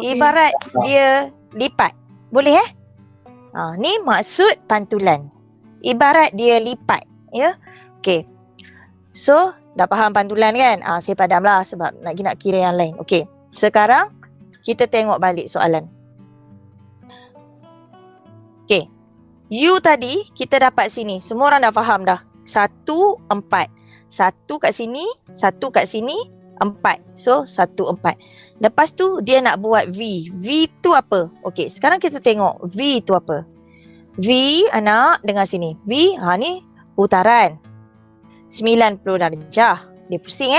Ibarat dia lipat. Boleh ni maksud pantulan. Ibarat dia lipat. Ya. Okey. So dah faham pantulan kan? Saya padam lah sebab nak kira yang lain. Okey. Sekarang kita tengok balik soalan. Okey. U tadi kita dapat sini. Semua orang dah faham dah. 1, 4. 1 kat sini, 1 kat sini, 4. So 1, 4. Lepas tu dia nak buat V. V tu apa? Okey, sekarang kita tengok V tu apa. V anak dengar sini. V ni putaran. 90 darjah. Dia pusing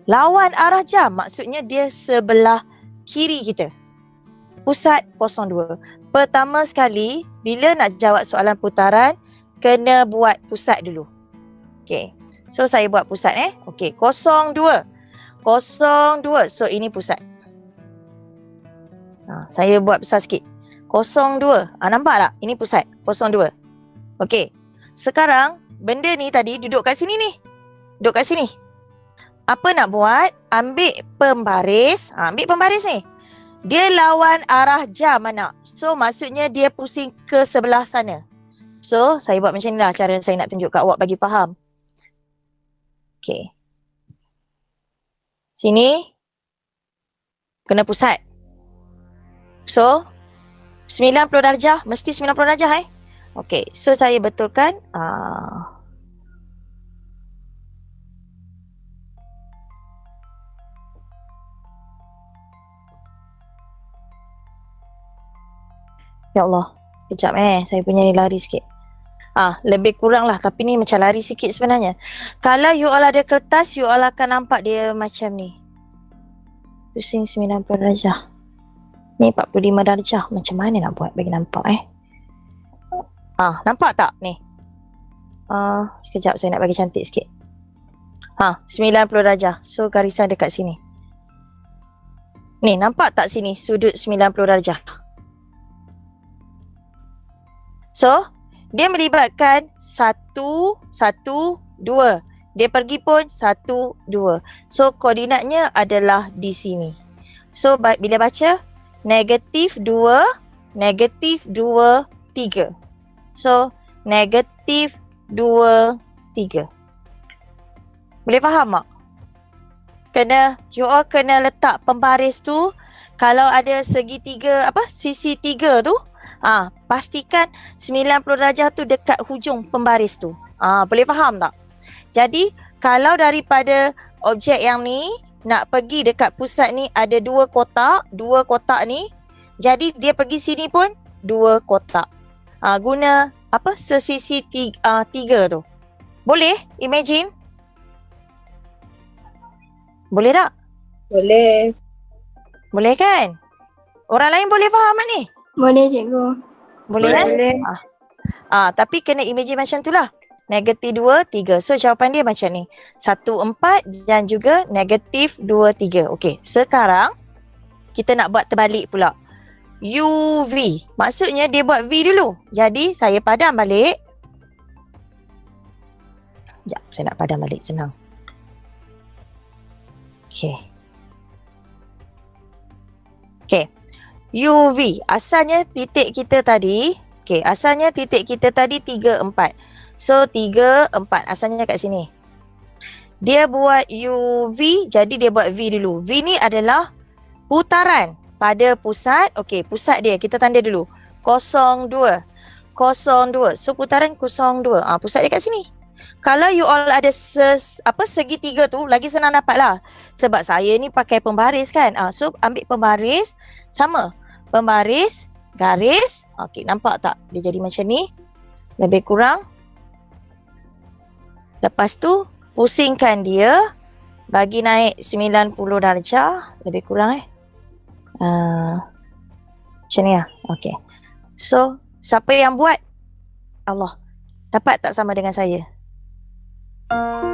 Lawan arah jam maksudnya dia sebelah kiri kita. Pusat 02. Pertama sekali bila nak jawab soalan putaran kena buat pusat dulu. Okey. So saya buat pusat Okey, 02. 02. So ini pusat. Saya buat besar sikit. 02. Nampak tak? Ini pusat 02. Okey. Sekarang benda ni tadi duduk kat sini ni. Duduk kat sini. Apa nak buat? Ambil pembaris. Ambil pembaris ni. Dia lawan arah jam anak. So maksudnya dia pusing ke sebelah sana. So saya buat macam ni lah cara saya nak tunjuk kat awak bagi faham. Okay. Sini. Kena pusat. So 90 darjah. Mesti 90 darjah Okay. So saya betulkan. Ya Allah. Kejap saya punya ni lari sikit. Lebih kurang lah. Tapi ni macam lari sikit sebenarnya. Kalau you all ada kertas, you all akan nampak dia macam ni. Pusing 90 darjah. Ni 45 darjah. Macam mana nak buat bagi nampak nampak tak ni? Sekejap saya nak bagi cantik sikit. 90 darjah. So garisan dekat sini. Ni nampak tak sini sudut 90 darjah? So, dia melibatkan 1, 1, 2. Dia pergi pun 1, 2. So, koordinatnya adalah di sini. So, bila baca, negatif 2, negatif 2, 3. So, negatif 2, 3. Boleh faham tak? You all kena letak pembaris tu. Kalau ada segitiga, sisi 3 tu, pastikan 90 darjah tu dekat hujung pembaris tu. Boleh faham tak? Jadi, kalau daripada objek yang ni nak pergi dekat pusat ni ada 2 kotak ni. Jadi, dia pergi sini pun 2 kotak. Guna sesisi 3 tu. Boleh? Imagine? Boleh tak? Boleh. Boleh kan? Orang lain boleh faham tak ni? Boleh cikgu. Boleh kan? Boleh. Tapi kena imagine macam tu lah. Negatif 2, 3. So jawapan dia macam ni. 1, 4 dan juga negatif 2, 3. Okey. Sekarang kita nak buat terbalik pula. UV. Maksudnya dia buat V dulu. Jadi saya padam balik. Sekejap. Saya nak padam balik. Senang. Okey. Okey. UV. Asalnya titik kita tadi. Okay, asalnya titik kita tadi 3, 4. So 3, 4. Asalnya kat sini. Dia buat UV. Jadi dia buat V dulu. V ni adalah putaran pada pusat. Okay, pusat dia. Kita tanda dulu. 02. 02. So putaran 02. Pusat dia kat sini. Kalau you all ada segitiga tu, lagi senang dapat lah. Sebab saya ni pakai pembaris kan. So ambil pembaris. Sama. Pembaris, garis. Okey, nampak tak? Dia jadi macam ni. Lebih kurang. Lepas tu, pusingkan dia. Bagi naik 90 darjah. Lebih kurang macam ni lah. Okey. So, siapa yang buat? Allah. Dapat tak sama dengan saya?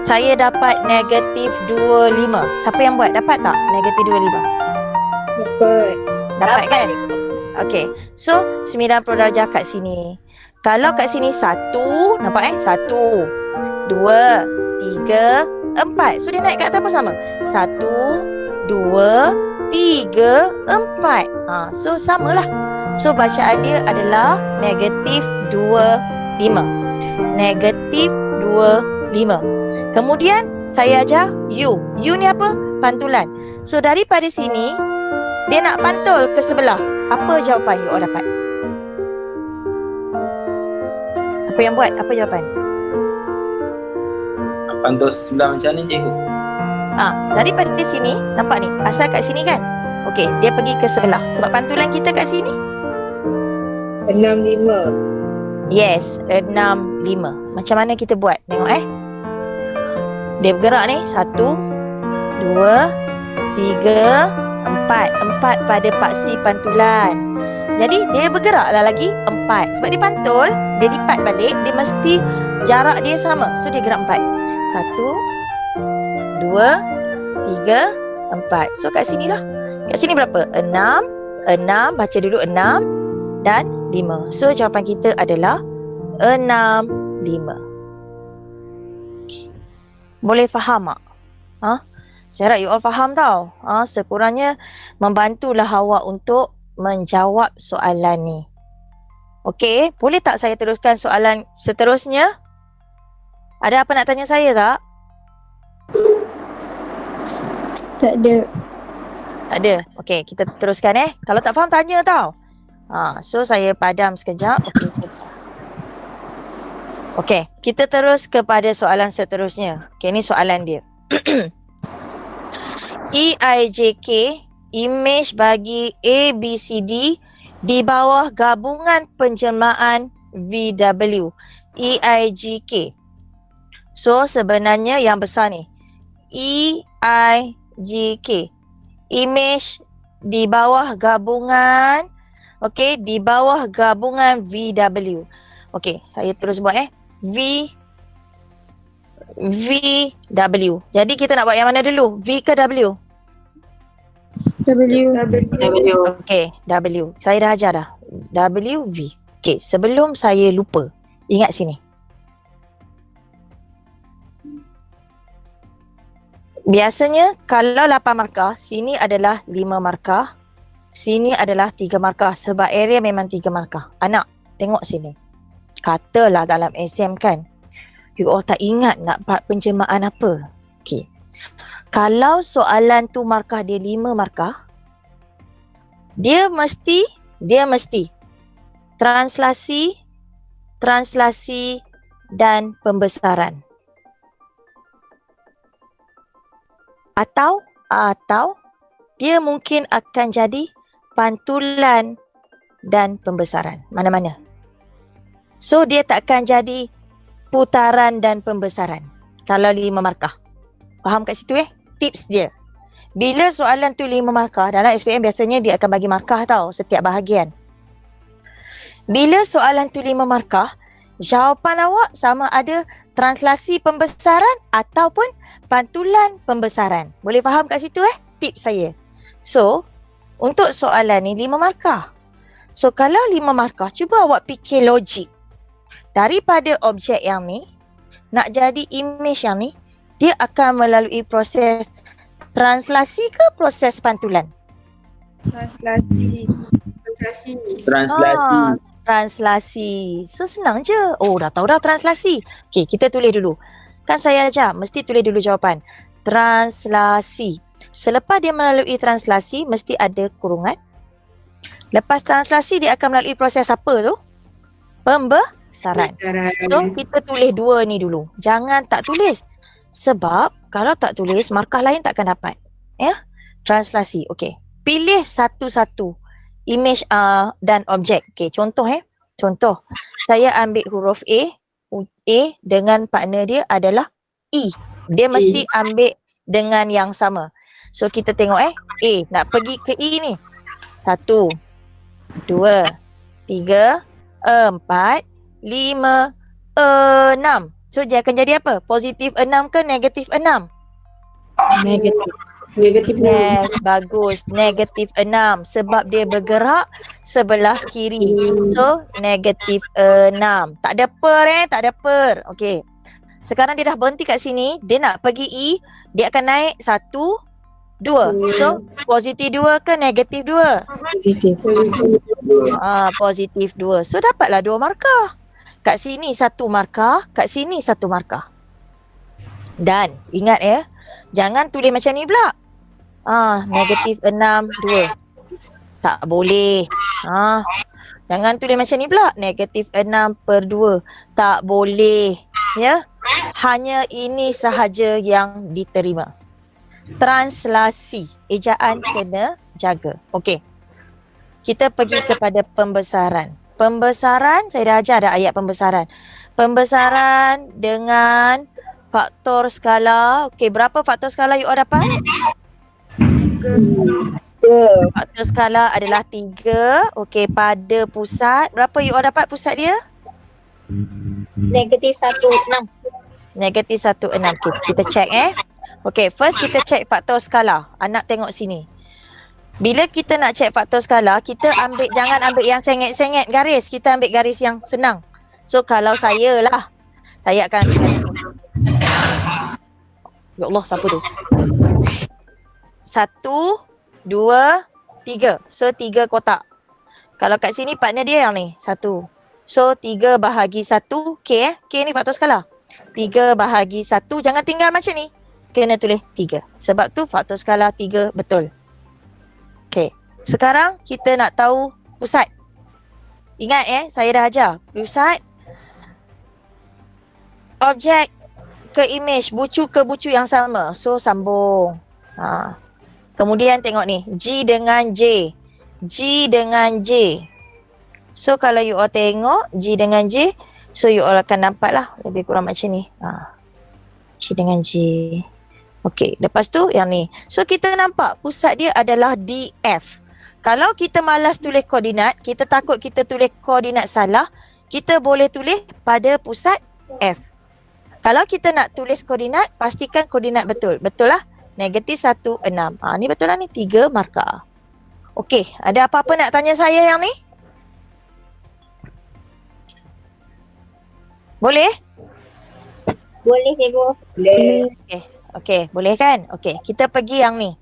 Saya dapat negatif 25. Siapa yang buat? Dapat tak? Negatif 25. Dapat kan? Okey. So 90 darjah kat sini. Kalau kat sini 1, nampak 1, 2, 3, 4. So dia naik kat atas pun sama. 1, 2, 3, 4. So samalah. So bacaan dia adalah negatif 25. Negatif 25. Kemudian saya ajar U. U ni apa? Pantulan. So daripada sini dia nak pantul ke sebelah. Apa jawapan you all dapat? Apa yang buat? Apa jawapan? Pantul sebelah macam ni cikgu? Daripada sini, nampak ni, asal kat sini kan? Okey, dia pergi ke sebelah. Sebab pantulan kita kat sini. 65. Yes, 65. Macam mana kita buat? Tengok Dia bergerak ni. 1, 2, 3, 4 pada paksi pantulan. Jadi dia bergeraklah lagi 4. Sebab dia pantul, dia lipat balik, dia mesti jarak dia sama. So dia gerak 4. 1, 2, 3, 4. So kat sini lah. Kat sini berapa? 6. Baca dulu 6 dan 5. So jawapan kita adalah 65. Okay. Boleh faham tak? Saya harap you all faham tau. Sekurangnya membantulah awak untuk menjawab soalan ni. Okey, boleh tak saya teruskan soalan seterusnya? Ada apa nak tanya saya tak? Tak ada. Tak ada. Okey, kita teruskan Kalau tak faham tanya tau. So saya padam sekejap. Okey, kita terus kepada soalan seterusnya. Okey, ni soalan dia. EIJK, imej bagi ABCD di bawah gabungan penjelmaan VW. EIJK. So sebenarnya yang besar ni. EIJK. Imej di bawah gabungan. Okey, di bawah gabungan VW. Okey, saya terus buat VW. Jadi kita nak buat yang mana dulu? V ke W? W. Okey, W. Saya dah ajar dah. W, V. Okey, sebelum saya lupa, ingat sini. Biasanya kalau 8 markah, sini adalah 5 markah, sini adalah 3 markah sebab area memang 3 markah. Anak, tengok sini. Katalah dalam exam kan, you all tak ingat nak buat penjelmaan apa. Okey. Kalau soalan tu markah dia 5 markah, dia mesti translasi dan pembesaran. Atau dia mungkin akan jadi pantulan dan pembesaran. Mana-mana. So dia tak akan jadi putaran dan pembesaran. Kalau 5 markah. Faham kat situ Tips dia. Bila soalan tu 5 markah, dalam SPM biasanya dia akan bagi markah tau setiap bahagian. Bila soalan tu 5 markah, jawapan awak sama ada translasi pembesaran ataupun pantulan pembesaran. Boleh faham kat situ tips saya. So, untuk soalan ni 5 markah. So, kalau 5 markah, cuba awak fikir logik. Daripada objek yang ni, nak jadi image yang ni, dia akan melalui proses translasi ke proses pantulan? Translasi. So senang je. Oh, dah tahu dah translasi. Okey, kita tulis dulu. Kan saya ajar, mesti tulis dulu jawapan. Translasi. Selepas dia melalui translasi, mesti ada kurungan. Lepas translasi, dia akan melalui proses apa tu? Pembesaran. So, kita tulis 2 ni dulu. Jangan tak tulis. Sebab kalau tak tulis, markah lain takkan dapat. Translasi. Okey. Pilih satu-satu image dan objek. Okey, contoh Contoh. Saya ambil huruf A dengan partner dia adalah E. Dia mesti ambil dengan yang sama. So kita tengok A nak pergi ke E ni. 1 2 3 4 5 6. So dia akan jadi apa? Positif 6 ke negatif 6? Negatif. Negatif 6. Yes, bagus. Negatif 6 sebab dia bergerak sebelah kiri. So, negatif 6. Tak ada per tak ada per. Okey. Sekarang dia dah berhenti kat sini. Dia nak pergi E. Dia akan naik 1, 2. So, positif 2 ke negatif 2? Positif. Positif 2. So, dapatlah 2 markah. Kat sini 1 markah. Kat sini 1 markah. Dan, ingat ya. Jangan tulis macam ni pula. Negatif 6, 2. Tak boleh. Jangan tulis macam ni pula. Negatif 6 per 2. Tak boleh. Ya. Hanya ini sahaja yang diterima. Translasi. Ejaan kena jaga. Okey. Kita pergi kepada pembesaran. Pembesaran, saya dah ajar dah ayat pembesaran. Pembesaran dengan faktor skala. Okey, berapa faktor skala you all dapat? Faktor skala adalah 3. Okey, pada pusat. Berapa you all dapat pusat dia? Negatif 1, 6. Negatif 1, 6. Okay, kita check Okay, first kita check faktor skala. Anak tengok sini. Bila kita nak check faktor skala, kita jangan ambil yang sengit-sengit garis. Kita ambil garis yang senang. So, kalau saya lah, saya akan ambil garis ni. Ya Allah, siapa tu? 1, 2, 3. So, 3 kotak. Kalau kat sini partner dia yang ni, 1. So, 3 bahagi 1, K K ni faktor skala. 3 bahagi 1, jangan tinggal macam ni. Kena tulis 3. Sebab tu faktor skala 3 betul. Okay. Sekarang kita nak tahu pusat. Ingat saya dah ajar. Pusat. Objek ke image. Bucu ke bucu yang sama. So, sambung. Kemudian tengok ni. G dengan J. G dengan J. So, kalau you all tengok G dengan J. So, you all akan nampak lah. Lebih kurang macam ni. G dengan J. Okey, lepas tu yang ni. So, kita nampak pusat dia adalah DF. Kalau kita malas tulis koordinat, kita takut kita tulis koordinat salah, kita boleh tulis pada pusat F. Kalau kita nak tulis koordinat, pastikan koordinat betul. Betul lah. Negatif 1, 6. Ni betul lah ni. 3 markah. Okey, ada apa-apa nak tanya saya yang ni? Boleh? Boleh, cikgu. Boleh. Okey, boleh kan? Okey, kita pergi yang ni.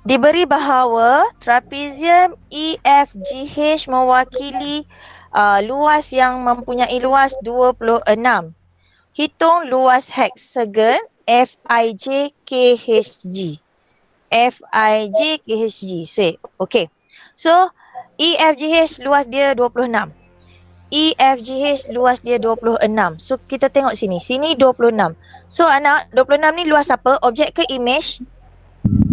Diberi bahawa trapezium EFGH mewakili luas yang mempunyai luas 26. Hitung luas heksagon FIJ-KHG. FIJ-KHG. Okey. So, EFGH luas dia 26. EFGH luas dia 26. So, kita tengok sini. Sini 26. So, anak, 26 ni luas apa? Objek ke image?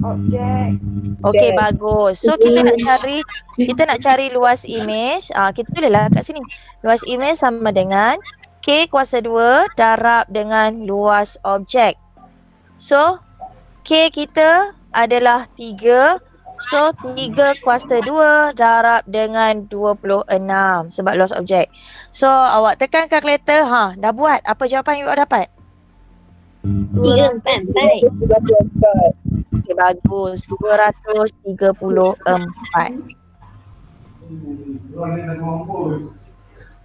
Objek. Okey, bagus. So, kita nak cari luas image. Kita tulislah kat sini. Luas image sama dengan K kuasa 2 darab dengan luas objek. So, K kita adalah 3. So, 3 kuasa 2 darab dengan 26 sebab luas objek. So, awak tekan kalkulator. Dah buat. Apa jawapan you dapat? 3, 4. Okey, bagus. 234.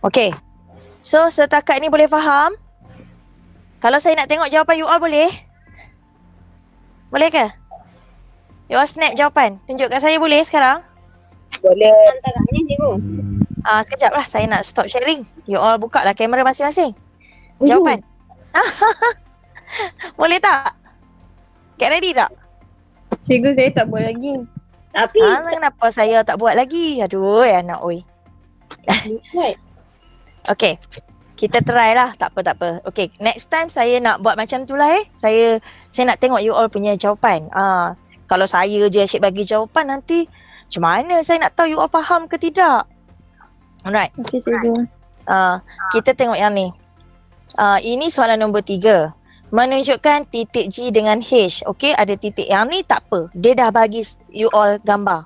Okey. So, setakat ni boleh faham? Kalau saya nak tengok jawapan you all boleh? Boleh ke? You all snap jawapan. Tunjuk kat saya boleh sekarang? Boleh. Hantar kat ni, cikgu. Sekejap lah. Saya nak stop sharing. You all buka lah kamera masing-masing. Jawapan. Boleh tak? Get ready tak? Cikgu, saya tak buat lagi. Tapi, Kenapa saya tak buat lagi? Aduh, anak oi. buat. Okay. Kita try lah. Tak apa. Okay. Next time saya nak buat macam tu lah Saya nak tengok you all punya jawapan. Kalau saya je asyik bagi jawapan nanti macam mana saya nak tahu you all faham ke tidak? Alright. Okey, cikgu. Kita tengok yang ni. Ini soalan nombor 3. Menunjukkan titik G dengan H. Okey, ada titik yang ni tak apa. Dia dah bagi you all gambar.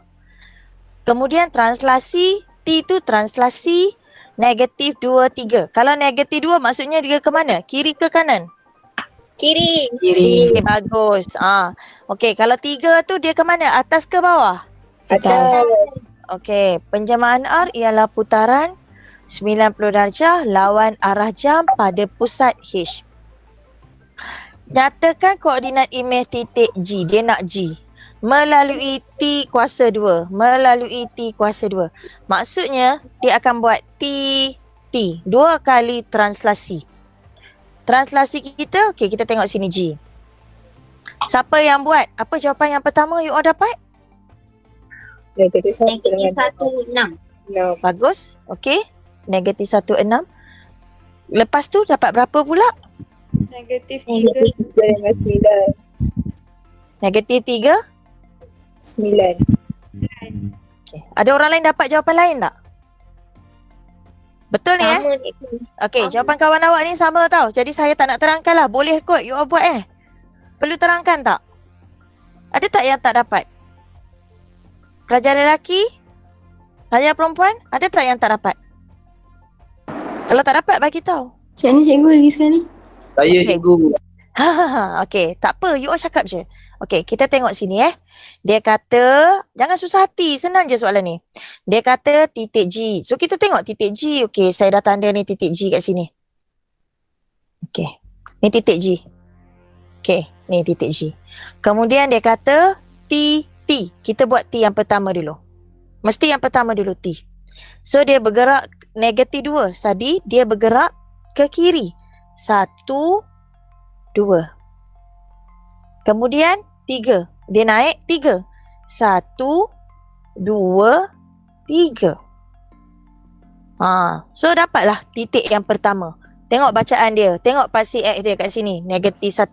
Kemudian translasi. T tu translasi negatif 2, 3. Kalau negatif 2 maksudnya dia ke mana? Kiri ke kanan? Kiri. Kiri. Okay, bagus. Okey, kalau 3 tu dia ke mana? Atas ke bawah? Atas. Okey, penjemahan R ialah putaran 90 darjah lawan arah jam pada pusat H. Nyatakan koordinat imej titik G. Dia nak G. Melalui T kuasa 2. Melalui T kuasa 2. Maksudnya, dia akan buat T. 2 kali translasi. Translasi kita, okey, kita tengok sini G. Siapa yang buat? Apa jawapan yang pertama you all dapat? Negatif 1 Negatif dengan 1, 6. 6. Bagus. Okey. Negatif 1, 6. Lepas tu dapat berapa pula? Negatif 3 Negatif dengan 9. Negatif 3. 9. Okey. Ada orang lain dapat jawapan lain tak? Betul ni Sama cikgu. Okey, jawapan kawan awak ni sama tau. Jadi saya tak nak terangkan lah. Boleh kot you all buat Perlu terangkan tak? Ada tak yang tak dapat? Pelajar lelaki? Pelajar perempuan? Ada tak yang tak dapat? Kalau tak dapat bagi tahu. Macam ni cikgu lagi sekali? Saya Okey. cikgu. Okey, tak apa. You all cakap je. Okey, kita tengok sini Dia kata, jangan susah hati. Senang je soalan ni. Dia kata titik G. So, kita tengok titik G. Okey, saya dah tanda ni titik G kat sini. Okey, ni titik G. Okey, ni titik G. Kemudian dia kata T. Kita buat T yang pertama dulu. Mesti yang pertama dulu T. So, dia bergerak negatif 2. Tadi, dia bergerak ke kiri. 1, 2. Kemudian 3. Dia naik 3. 1, 2, 3. So dapatlah titik yang pertama. Tengok bacaan dia. Tengok paksi X dia kat sini. Negatif 1.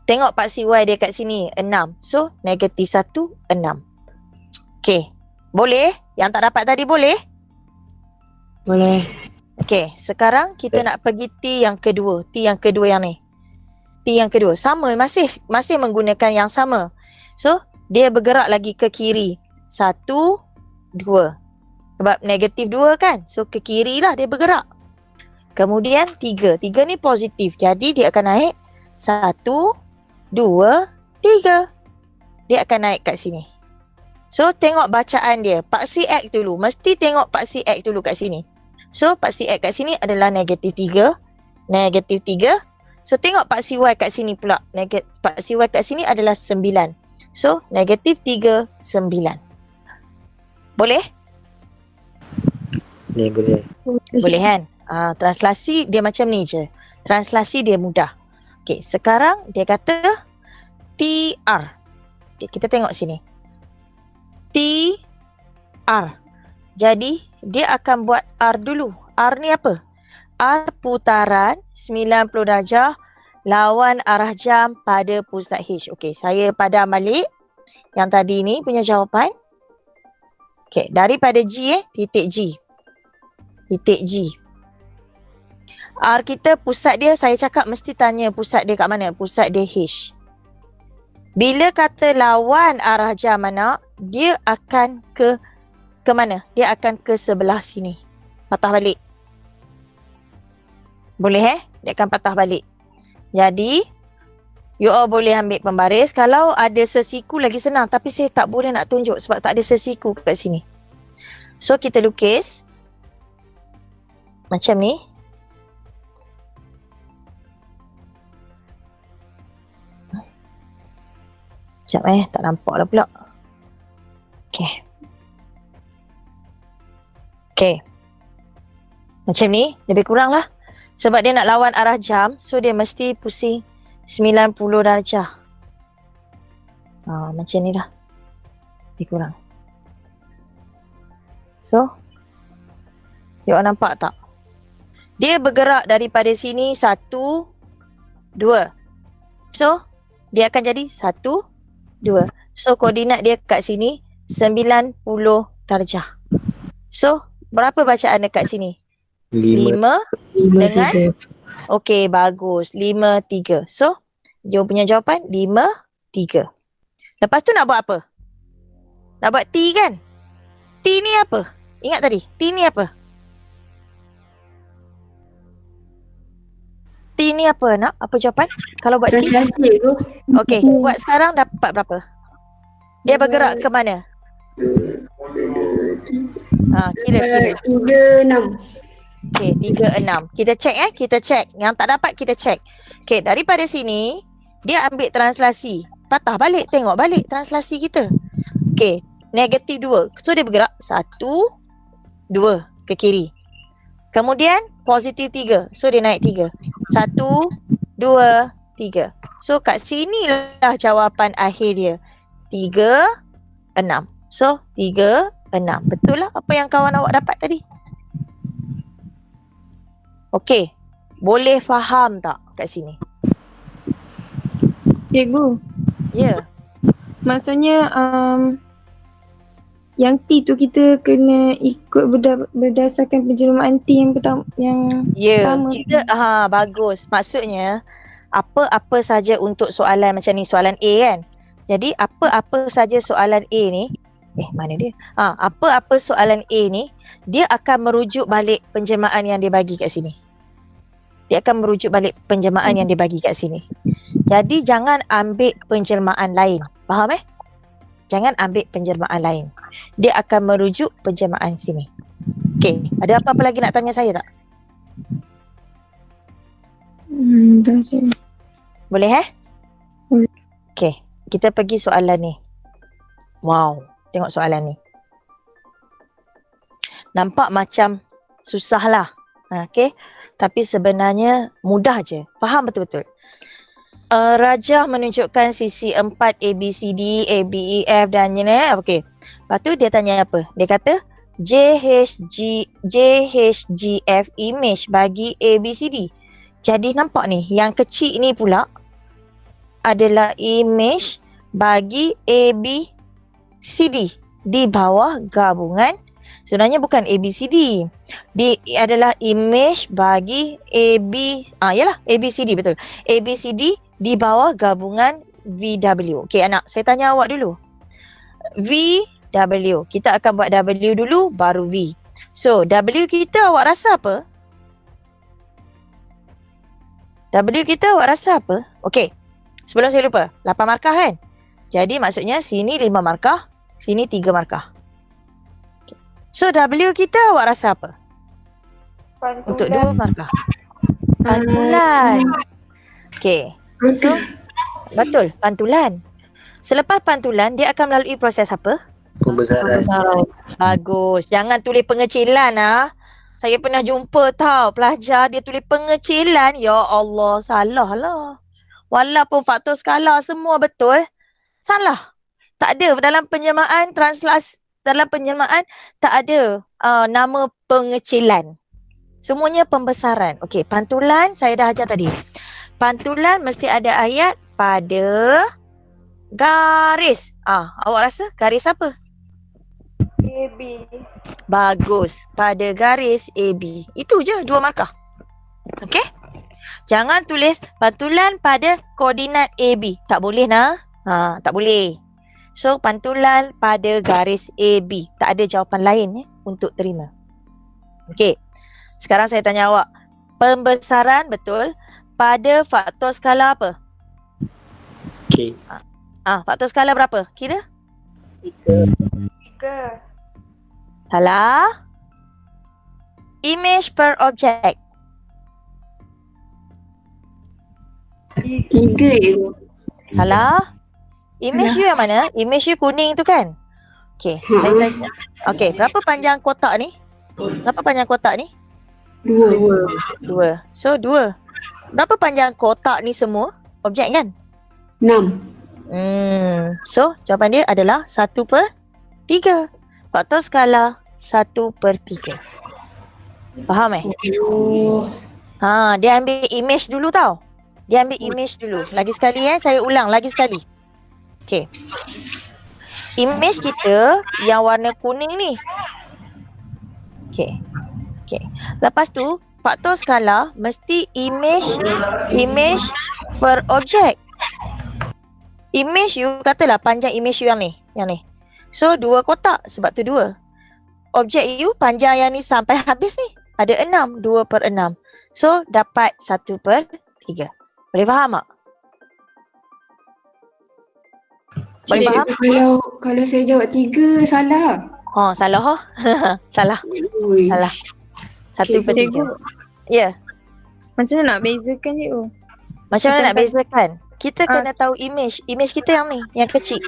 Tengok paksi Y dia kat sini. 6. So negatif 1, 6. Okey. Boleh? Yang tak dapat tadi boleh? Boleh. Okey. Sekarang kita nak pergi T yang kedua. T yang kedua yang ni. T yang kedua. Sama. Masih menggunakan yang sama. So, dia bergerak lagi ke kiri. 1, 2. Sebab negatif 2 kan? So, ke kiri lah dia bergerak. Kemudian 3. 3 ni positif. Jadi, dia akan naik 1, 2, 3. Dia akan naik kat sini. So, tengok bacaan dia. Paksi X dulu. Mesti tengok paksi X dulu kat sini. So, paksi X kat sini adalah negatif 3. Negatif 3. So, tengok paksi Y kat sini pula. Paksi Y kat sini adalah 9. So, negatif 3, 9. Boleh? Boleh. Boleh kan? Translasi dia macam ni je. Translasi dia mudah. Okey, sekarang dia kata TR. Okay, kita tengok sini. TR. Jadi, dia akan buat R dulu. R ni apa? R putaran 90 darjah lawan arah jam pada pusat H. Okey, saya padam balik yang tadi ni punya jawapan. Okey, daripada G titik G. Titik G. R kita pusat dia, saya cakap mesti tanya pusat dia kat mana? Pusat dia H. Bila kata lawan arah jam mana, dia akan ke mana? Dia akan ke sebelah sini. Patah balik. Boleh Dia akan patah balik. Jadi, you all boleh ambil pembaris. Kalau ada sesiku lagi senang. Tapi saya tak boleh nak tunjuk sebab tak ada sesiku kat sini. So, kita lukis. Macam ni. Sekejap tak nampak lah pula. Okay. Okay. Macam ni, lebih kurang lah. Sebab dia nak lawan arah jam, so dia mesti pusing 90 darjah. Macam ni lah. Lebih kurang. So, you all nampak tak? Dia bergerak daripada sini 1, 2. So, dia akan jadi 1, 2. So, koordinat dia kat sini 90 darjah. So, berapa bacaan dekat sini? 5 dengan 3. okey, bagus. 5, 3. So, dia punya jawapan 5, 3. Lepas tu nak buat apa? Nak buat T kan? T ni apa? Ingat tadi, T ni apa? T ni apa nak? Apa jawapan? Kalau buat T? Translasi tu. Okey, buat sekarang dapat berapa? Dia bergerak ke mana? Kira. 3, 6. Okey, 3, 6. Kita check kita check. Yang tak dapat kita check. Okey, daripada sini dia ambil translasi. Patah balik, tengok balik translasi kita. Okey, -2. So dia bergerak 1, 2 ke kiri. Kemudian +3. So dia naik 3. 1, 2, 3. So kat sinilah jawapan akhir dia. 3, 6. So 3, 6. Betul lah apa yang kawan awak dapat tadi. Okey. Boleh faham tak kat sini? Cikgu, Ya. maksudnya yang T tu kita kena ikut berdasarkan penjelmaan T yang pertama, yang Ya. pertama. Kita bagus. Maksudnya apa-apa saja untuk soalan macam ni, soalan A kan. Jadi apa-apa saja soalan A ni, mana dia? Apa-apa soalan A ni, dia akan merujuk balik penjelmaan yang dia bagi kat sini. Dia akan merujuk balik penjelmaan yang dia bagi kat sini. Jadi jangan ambil penjelmaan lain. Faham Jangan ambil penjelmaan lain. Dia akan merujuk penjelmaan sini. Okey, ada apa-apa lagi nak tanya saya tak? Dah cikgu. Boleh Boleh. Okey, kita pergi soalan ni. Wow, tengok soalan ni. Nampak macam susah lah. Okey, tapi sebenarnya mudah je. Faham betul-betul. Rajah menunjukkan sisi 4 ABCD, ABEF dan okey. Lepas tu dia tanya apa? Dia kata JHGF image bagi ABCD. Jadi nampak ni, yang kecil ni pula adalah image bagi ABCD di bawah gabungan. Sebenarnya bukan ABCD. Dia adalah image bagi ABCD, betul. ABCD di bawah gabungan VW. Okey anak, saya tanya awak dulu. VW. Kita akan buat W dulu baru V. So, W kita awak rasa apa? W kita awak rasa apa? Okey. Sebelum saya lupa, 8 markah kan? Jadi maksudnya sini 5 markah, sini 3 markah. Okay. So, W kita awak rasa apa? Pantulan. Untuk 2 markah. Pantulan. Okey. So, betul, pantulan. Selepas pantulan, dia akan melalui proses apa? Pembesaran. Bagus. Jangan tulis pengecilan Saya pernah jumpa pelajar dia tulis pengecilan. Ya Allah, salah lah. Walaupun faktor skala semua betul, salah. Tak ada dalam penjelmaan tak ada nama pengecilan. Semuanya pembesaran. Okey, pantulan saya dah ajar tadi. Pantulan mesti ada ayat pada garis. Awak rasa garis apa? AB. Bagus. Pada garis AB. Itu je 2 markah. Okey? Jangan tulis pantulan pada koordinat AB. Tak boleh tak boleh. So pantulan pada garis AB. Tak ada jawapan lain untuk terima. Okey. Sekarang saya tanya awak. Pembesaran betul pada faktor skala apa? Okey. Faktor skala berapa? Kira? 3. Salah. Image per object. 3. Salah. Image you yang mana? Image you kuning tu kan? Okey. Saya tanya. Okey, berapa panjang kotak ni? Berapa panjang kotak ni? 2. 2. So 2. Berapa panjang kotak ni semua? Objek kan? 6. So jawapan dia adalah 1/3. Faktor skala 1/3. Faham dia ambil image dulu tau. Dia ambil image dulu. Lagi sekali saya ulang lagi sekali. Okey. Image kita yang warna kuning ni. Okey. Lepas tu faktor skala mesti image per objek. Image you katalah panjang image you yang ni. So 2 kotak sebab tu 2. Objek you panjang yang ni sampai habis ni ada 6, 2/6. So dapat 1/3. 3. Boleh faham tak? Boleh faham? Kalau saya jawab 3 salah. Salah ha? Salah. Ui. Salah. 1/3. Ya. Macam mana nak bezakan cikgu? Macam mana Macam nak bezakan? Kita kena Ah. tahu image. Image kita yang ni, yang kecil.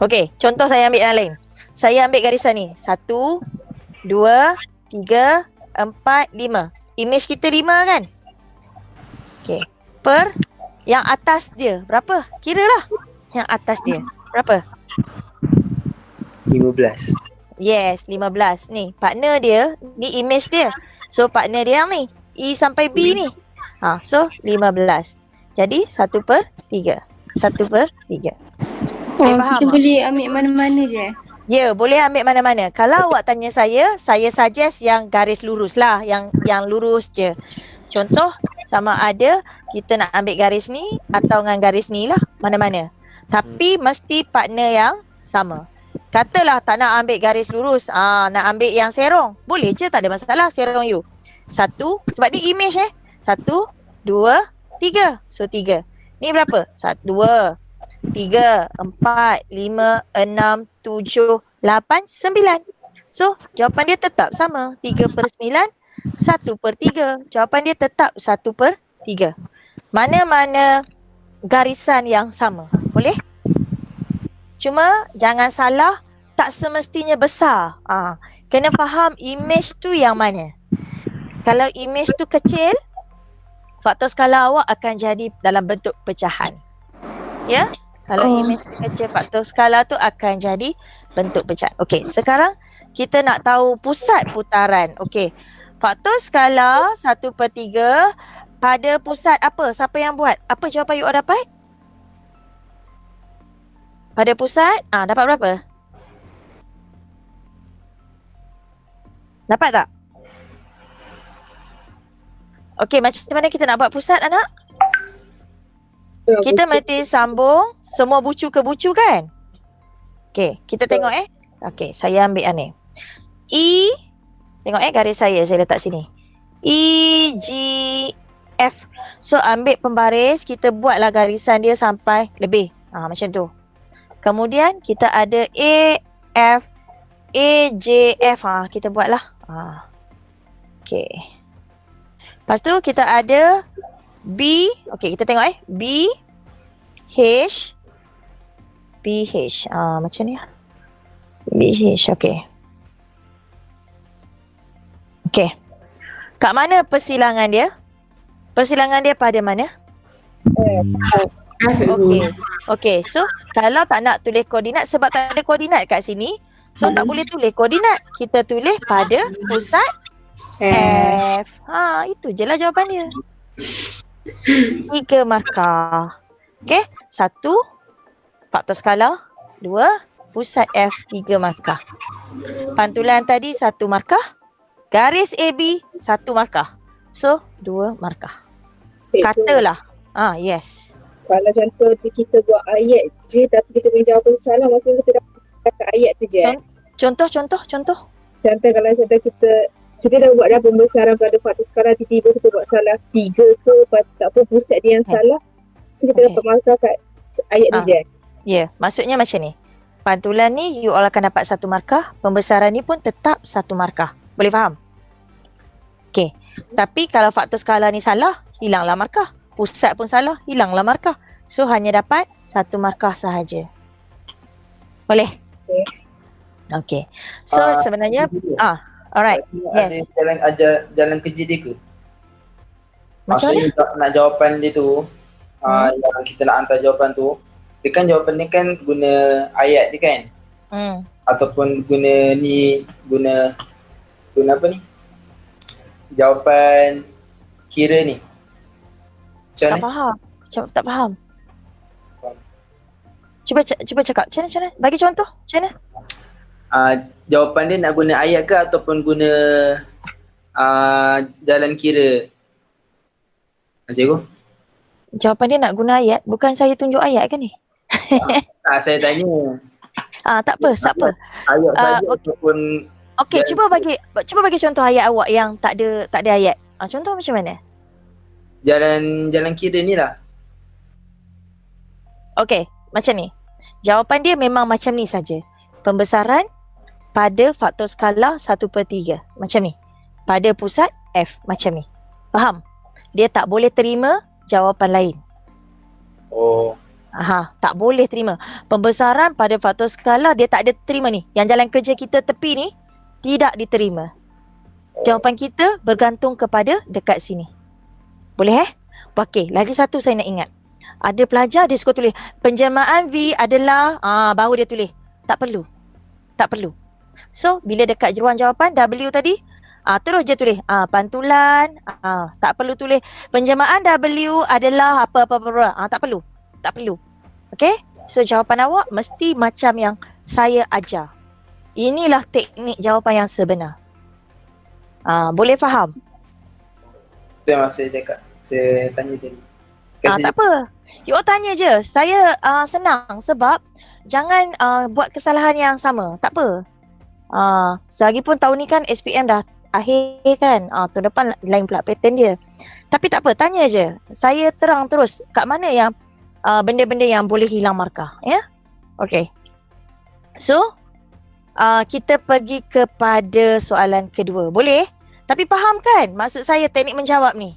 Okey, contoh saya ambil yang lain. Saya ambil garisan ni. 1, 2, 3, 4, 5. Image kita 5 kan? Okey. Per yang atas dia berapa? Kira lah. Yang atas dia berapa? 15. Yes, 15. Ni partner dia, ni image dia. So partner dia yang ni, E sampai B ni. So 15. Jadi 1/3. 1/3. Oh, faham kita tak? boleh ambil mana-mana je. Ya, boleh ambil mana-mana. Kalau awak tanya saya suggest yang garis lurus lah, yang lurus je. Contoh, sama ada kita nak ambil garis ni atau dengan garis ni lah, mana-mana. Tapi mesti partner yang sama. Katalah tak nak ambil garis lurus, nak ambil yang serong. Boleh je, tak ada masalah, serong you. 1, sebab ni image 1, 2, 3. So 3. Ni berapa? 1, 2, 3, 4, 5, 6, 7, 8, 9. So jawapan dia tetap sama. 3/9, 1/3. Jawapan dia tetap 1/3. Mana-mana garisan yang sama. Boleh? Cuma jangan salah, tak semestinya besar. Kena faham image tu yang mana. Kalau image tu kecil, faktor skala awak akan jadi dalam bentuk pecahan. Ya? Kalau image tu kecil, faktor skala tu akan jadi bentuk pecahan. Okey, sekarang kita nak tahu pusat putaran. Okey. Faktor skala 1/3 pada pusat apa? Siapa yang buat? Apa jawapan you all dapat? Pada pusat, dapat berapa? Dapat tak? Okey, macam mana kita nak buat pusat, anak? Kita mesti sambung semua bucu ke bucu kan? Okey, kita tengok Okey, saya ambil yang ni. E, tengok garis saya letak sini. E, G, F. So ambil pembaris, kita buatlah garisan dia sampai lebih. Macam tu. Kemudian kita ada A, F, A, J, F. Kita buatlah. Okey. Lepas tu kita ada B. Okey, kita tengok B, H, B, H. Macam ni lah. B, H. Okey. Okey. Kat mana persilangan dia? Persilangan dia pada mana? Okey. Okey. So, kalau tak nak tulis koordinat sebab tak ada koordinat kat sini, so tak boleh tulis koordinat. Kita tulis pada pusat F. Itu je lah jawapan dia. 3 markah. Okey. 1, faktor skala. 2, pusat F. 3 markah. Pantulan tadi 1 markah. Garis AB 1 markah. So 2 markah. Katalah. Yes. Kalau contoh kita buat ayat je tapi kita punya jawapan salah, maksudnya kita dapat ayat tu je. Contoh. Contoh kalau contoh kita dah buat dah pembesaran pada faktor skala, tiba-tiba kita buat salah 3 ke tak apa, pusat dia yang salah. So kita dapat markah kat ayat tu je. Ya, maksudnya macam ni. Pantulan ni you all akan dapat 1 markah, pembesaran ni pun tetap 1 markah. Boleh faham? Okey. Tapi kalau faktor skala ni salah, hilanglah markah. Pusat pun salah, hilanglah markah. So hanya dapat 1 markah sahaja. Boleh? Okey. So sebenarnya alright. Yes. Jalan kerja dia ke? Macam mana? Maksudnya nak jawapan dia tu, yang kita nak hantar jawapan tu, dia kan jawapan ni kan guna ayat dia kan? Ataupun guna apa ni? Jawapan kira ni. Tak faham. Tak faham. Cuba cakap. Macam mana? Bagi contoh. Macam mana? Jawapan dia nak guna ayat ke ataupun guna jalan kira? Cikgu? Jawapan dia nak guna ayat. Bukan saya tunjuk ayat kan ni? Saya tanya. Tak apa. Ayat saja ataupun okey, cuba bagi contoh ayat awak yang tak ada ayat. Contoh macam mana? jalan kira ni lah. Okey, macam ni. Jawapan dia memang macam ni saja. Pembesaran pada faktor skala 1/3. Macam ni. Pada pusat F. Macam ni. Faham? Dia tak boleh terima jawapan lain. Oh. Tak boleh terima. Pembesaran pada faktor skala dia tak ada terima ni. Yang jalan kerja kita tepi ni tidak diterima. Jawapan kita bergantung kepada dekat sini. Boleh Okey, lagi satu saya nak ingat. Ada pelajar dia suka tulis penjelmaan V adalah baru dia tulis. Tak perlu. Tak perlu. So, bila dekat jeruan jawapan W tadi, terus je tulis pantulan, tak perlu tulis penjelmaan W adalah apa-apa. Tak perlu. Tak perlu. Okey? So, jawapan awak mesti macam yang saya ajar. Inilah teknik jawapan yang sebenar. Boleh faham? Itu yang saya cakap. Saya tanya tadi. Tak apa. You all tanya je. Saya senang sebab jangan buat kesalahan yang sama. Tak apa. Selagipun tahun ni kan SPM dah akhir kan. Tahun depan lain pula pattern dia. Tapi tak apa, tanya je. Saya terang terus kat mana yang benda-benda yang boleh hilang markah. Ya? Okay. So, kita pergi kepada soalan kedua. Boleh? Tapi faham kan maksud saya teknik menjawab ni?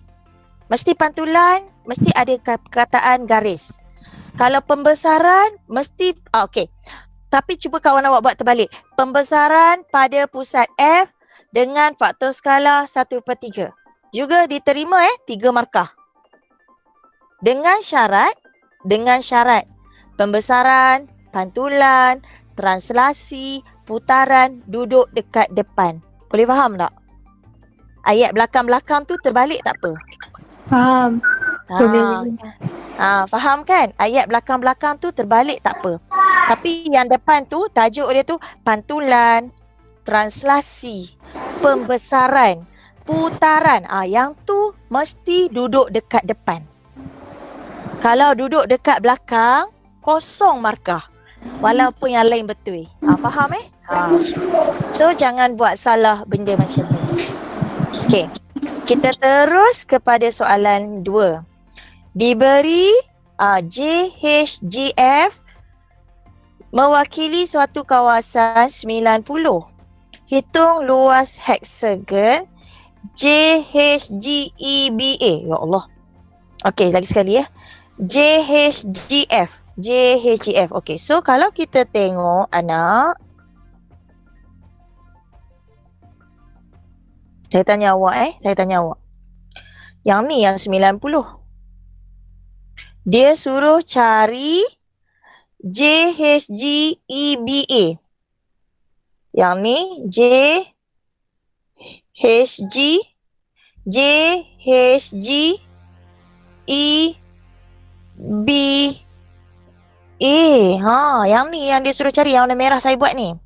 Mesti pantulan, mesti ada perkataan garis. Kalau pembesaran, mesti... okey. Tapi cuba kawan awak buat terbalik. Pembesaran pada pusat F dengan faktor skala 1/3. Juga diterima 3 markah. Dengan syarat pembesaran, pantulan, translasi, putaran duduk dekat depan. Boleh faham tak? Ayat belakang-belakang tu terbalik tak apa. Faham. Faham kan? Ayat belakang-belakang tu terbalik tak apa. Tapi yang depan tu, tajuk dia tu pantulan, translasi, pembesaran, putaran. Yang tu mesti duduk dekat depan. Kalau duduk dekat belakang, kosong markah. Walaupun yang lain betul. Faham So jangan buat salah benda macam tu. Okey. Kita terus kepada soalan 2. Diberi JHGF mewakili suatu kawasan 90. Hitung luas heksagon JHGEBA. Ya Allah. Okey, lagi sekali JHGF. Okey, so kalau kita tengok anak, saya tanya awak Yang ni yang 90. Dia suruh cari JHGEBA. Yang ni JHGEBA. Yang ni yang dia suruh cari, yang warna merah saya buat ni.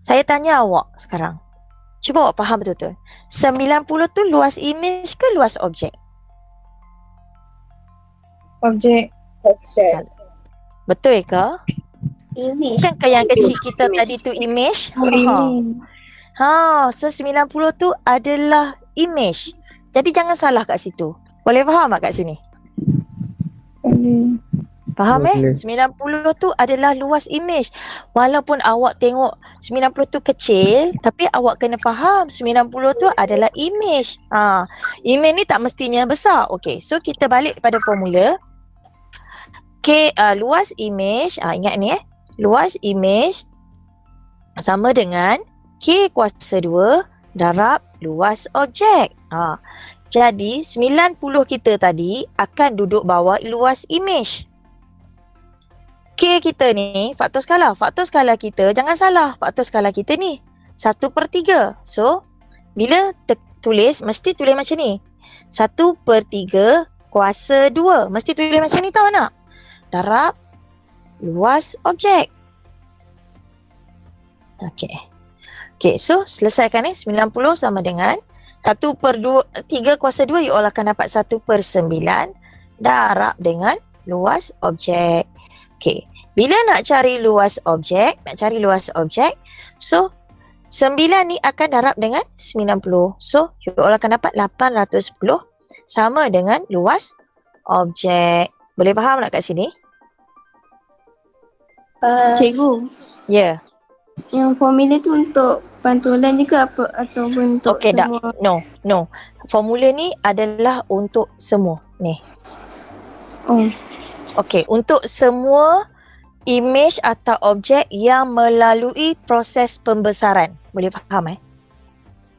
Saya tanya awak sekarang. Cuba awak faham betul-betul. 90 tu luas image ke luas objek? Objek. Betul ke? Image. Kan ke yang kecil kita tadi tu image? So 90 tu adalah image. Jadi jangan salah kat situ. Boleh faham tak kat sini? Boleh. Faham 90 tu adalah luas image. Walaupun awak tengok 90 tu kecil, tapi awak kena faham 90 tu adalah image. Image ni tak mestinya besar. Okey, so kita balik pada formula. Luas image, ingat ni luas image sama dengan K kuasa 2 darab luas objek. Jadi 90 kita tadi akan duduk bawah luas image. K kita ni faktor skala. Faktor skala kita, jangan salah, faktor skala kita ni 1/3. So, bila tulis, mesti tulis macam ni. 1/3 kuasa 2. Mesti tulis macam ni tau anak. Darab luas objek. Okay, so selesaikan 90 sama dengan 1/3 kuasa 2, you all akan dapat 1/9 darab dengan luas objek. Okay, bila nak cari luas objek, so 9 ni akan darab dengan 90. So, you all akan dapat 810 sama dengan luas objek. Boleh faham tak kat sini? Cikgu, Ya. yang formula tu untuk pantulan juga apa ataupun untuk Okey, tak. semua? No. Formula ni adalah untuk semua. Ni. Oh, Okey, untuk semua image atau objek yang melalui proses pembesaran. Boleh faham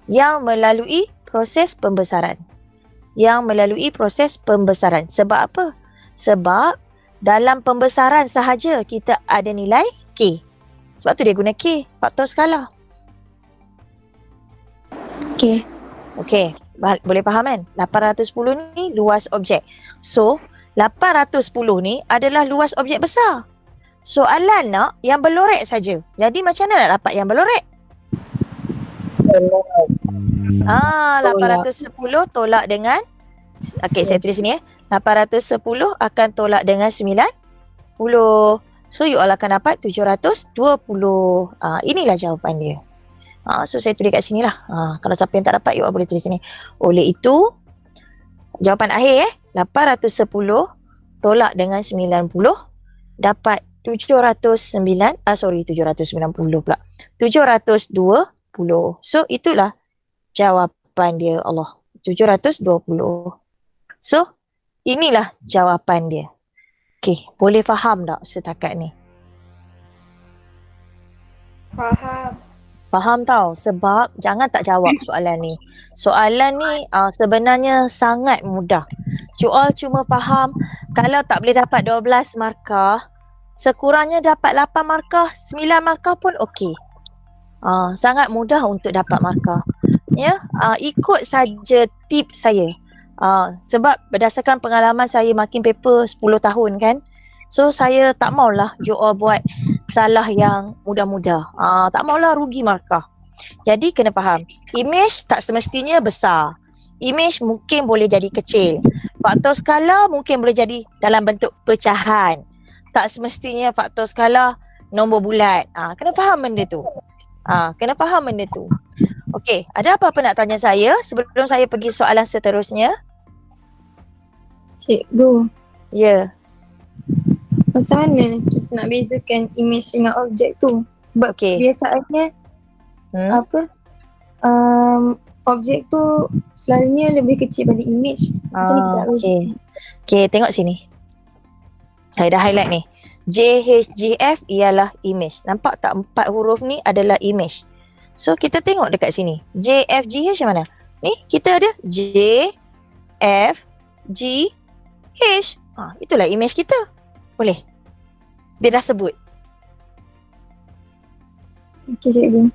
Yang melalui proses pembesaran. Yang melalui proses pembesaran. Sebab apa? Sebab dalam pembesaran sahaja kita ada nilai K. Sebab tu dia guna K, faktor skala. okey. Okey, boleh faham kan? 810 ni luas objek. So, 810 ni adalah luas objek besar. Soalan nak yang berlorek saja. Jadi macam mana nak dapat yang berlorek? 810 tolak dengan, okey saya tulis sini 810 akan tolak dengan 90. So you all akan dapat 720. Inilah jawapan dia. So saya tulis kat sini lah. Kalau siapa yang tak dapat, you all boleh tulis sini. Oleh itu, jawapan akhir 810 tolak dengan 90 dapat 790 pula. 720. So itulah jawapan dia, Allah. 720. So inilah jawapan dia. Okey, boleh faham tak setakat ni? Faham tau, sebab jangan tak jawab soalan ni. Soalan ni sebenarnya sangat mudah. You all cuma faham kalau tak boleh dapat 12 markah, sekurangnya dapat 8 markah, 9 markah pun okey. Sangat mudah untuk dapat markah. Ya, ikut saja tips saya. Sebab berdasarkan pengalaman saya makin paper 10 tahun kan. So saya tak maulah you all buat salah yang mudah-mudah. Tak maulah rugi markah. Jadi kena faham, image tak semestinya besar. Image mungkin boleh jadi kecil. Faktor skala mungkin boleh jadi dalam bentuk pecahan. Tak semestinya faktor skala nombor bulat. Kena faham benda tu. Okey, ada apa-apa nak tanya saya sebelum saya pergi soalan seterusnya? Cikgu, Ya. macam mana kita nak bezakan image dengan objek tu? Sebab biasaannya objek tu selalunya lebih kecil pada image. Macam ni kita nak Okey. Okey, tengok sini. Saya dah highlight ni. JHGF ialah image. Nampak tak 4 huruf ni adalah image. So kita tengok dekat sini. JFGH mana? Ni kita ada JFGH. Itulah image kita. Boleh? Dia dah sebut. Okey cikgu.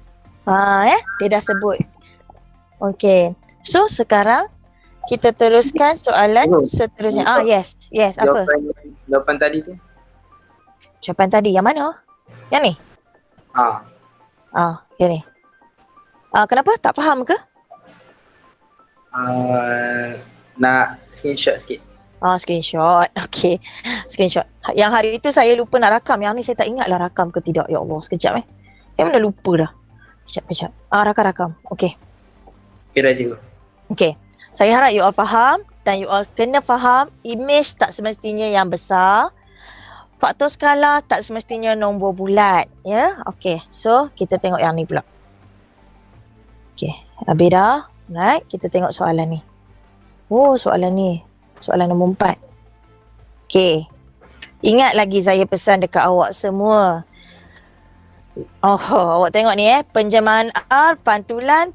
Dia dah sebut. Okey. So sekarang kita teruskan soalan seterusnya. Yes. Apa? Jawapan tadi tu. Jawapan tadi yang mana? Yang ni? Yang ni. Kenapa? Tak faham ke? Nak screenshot sikit. Screenshot. Okey. Screenshot. Yang hari itu saya lupa nak rakam. Yang ni saya tak ingatlah rakam ke tidak. Ya Allah, sekejap Saya dah lupa dah. Sekejap. Rakam. Okey. Okey dah cikgu. Okey. Saya harap you all faham dan you all kena faham image tak semestinya yang besar. Faktor skala tak semestinya nombor bulat. Ya. Okey. So, kita tengok yang ni pula. Okey. Habis dah. Right. Kita tengok soalan ni. Soalan ni. Soalan nombor 4. Okey. Ingat lagi saya pesan dekat awak semua. Awak tengok ni penjemahan R pantulan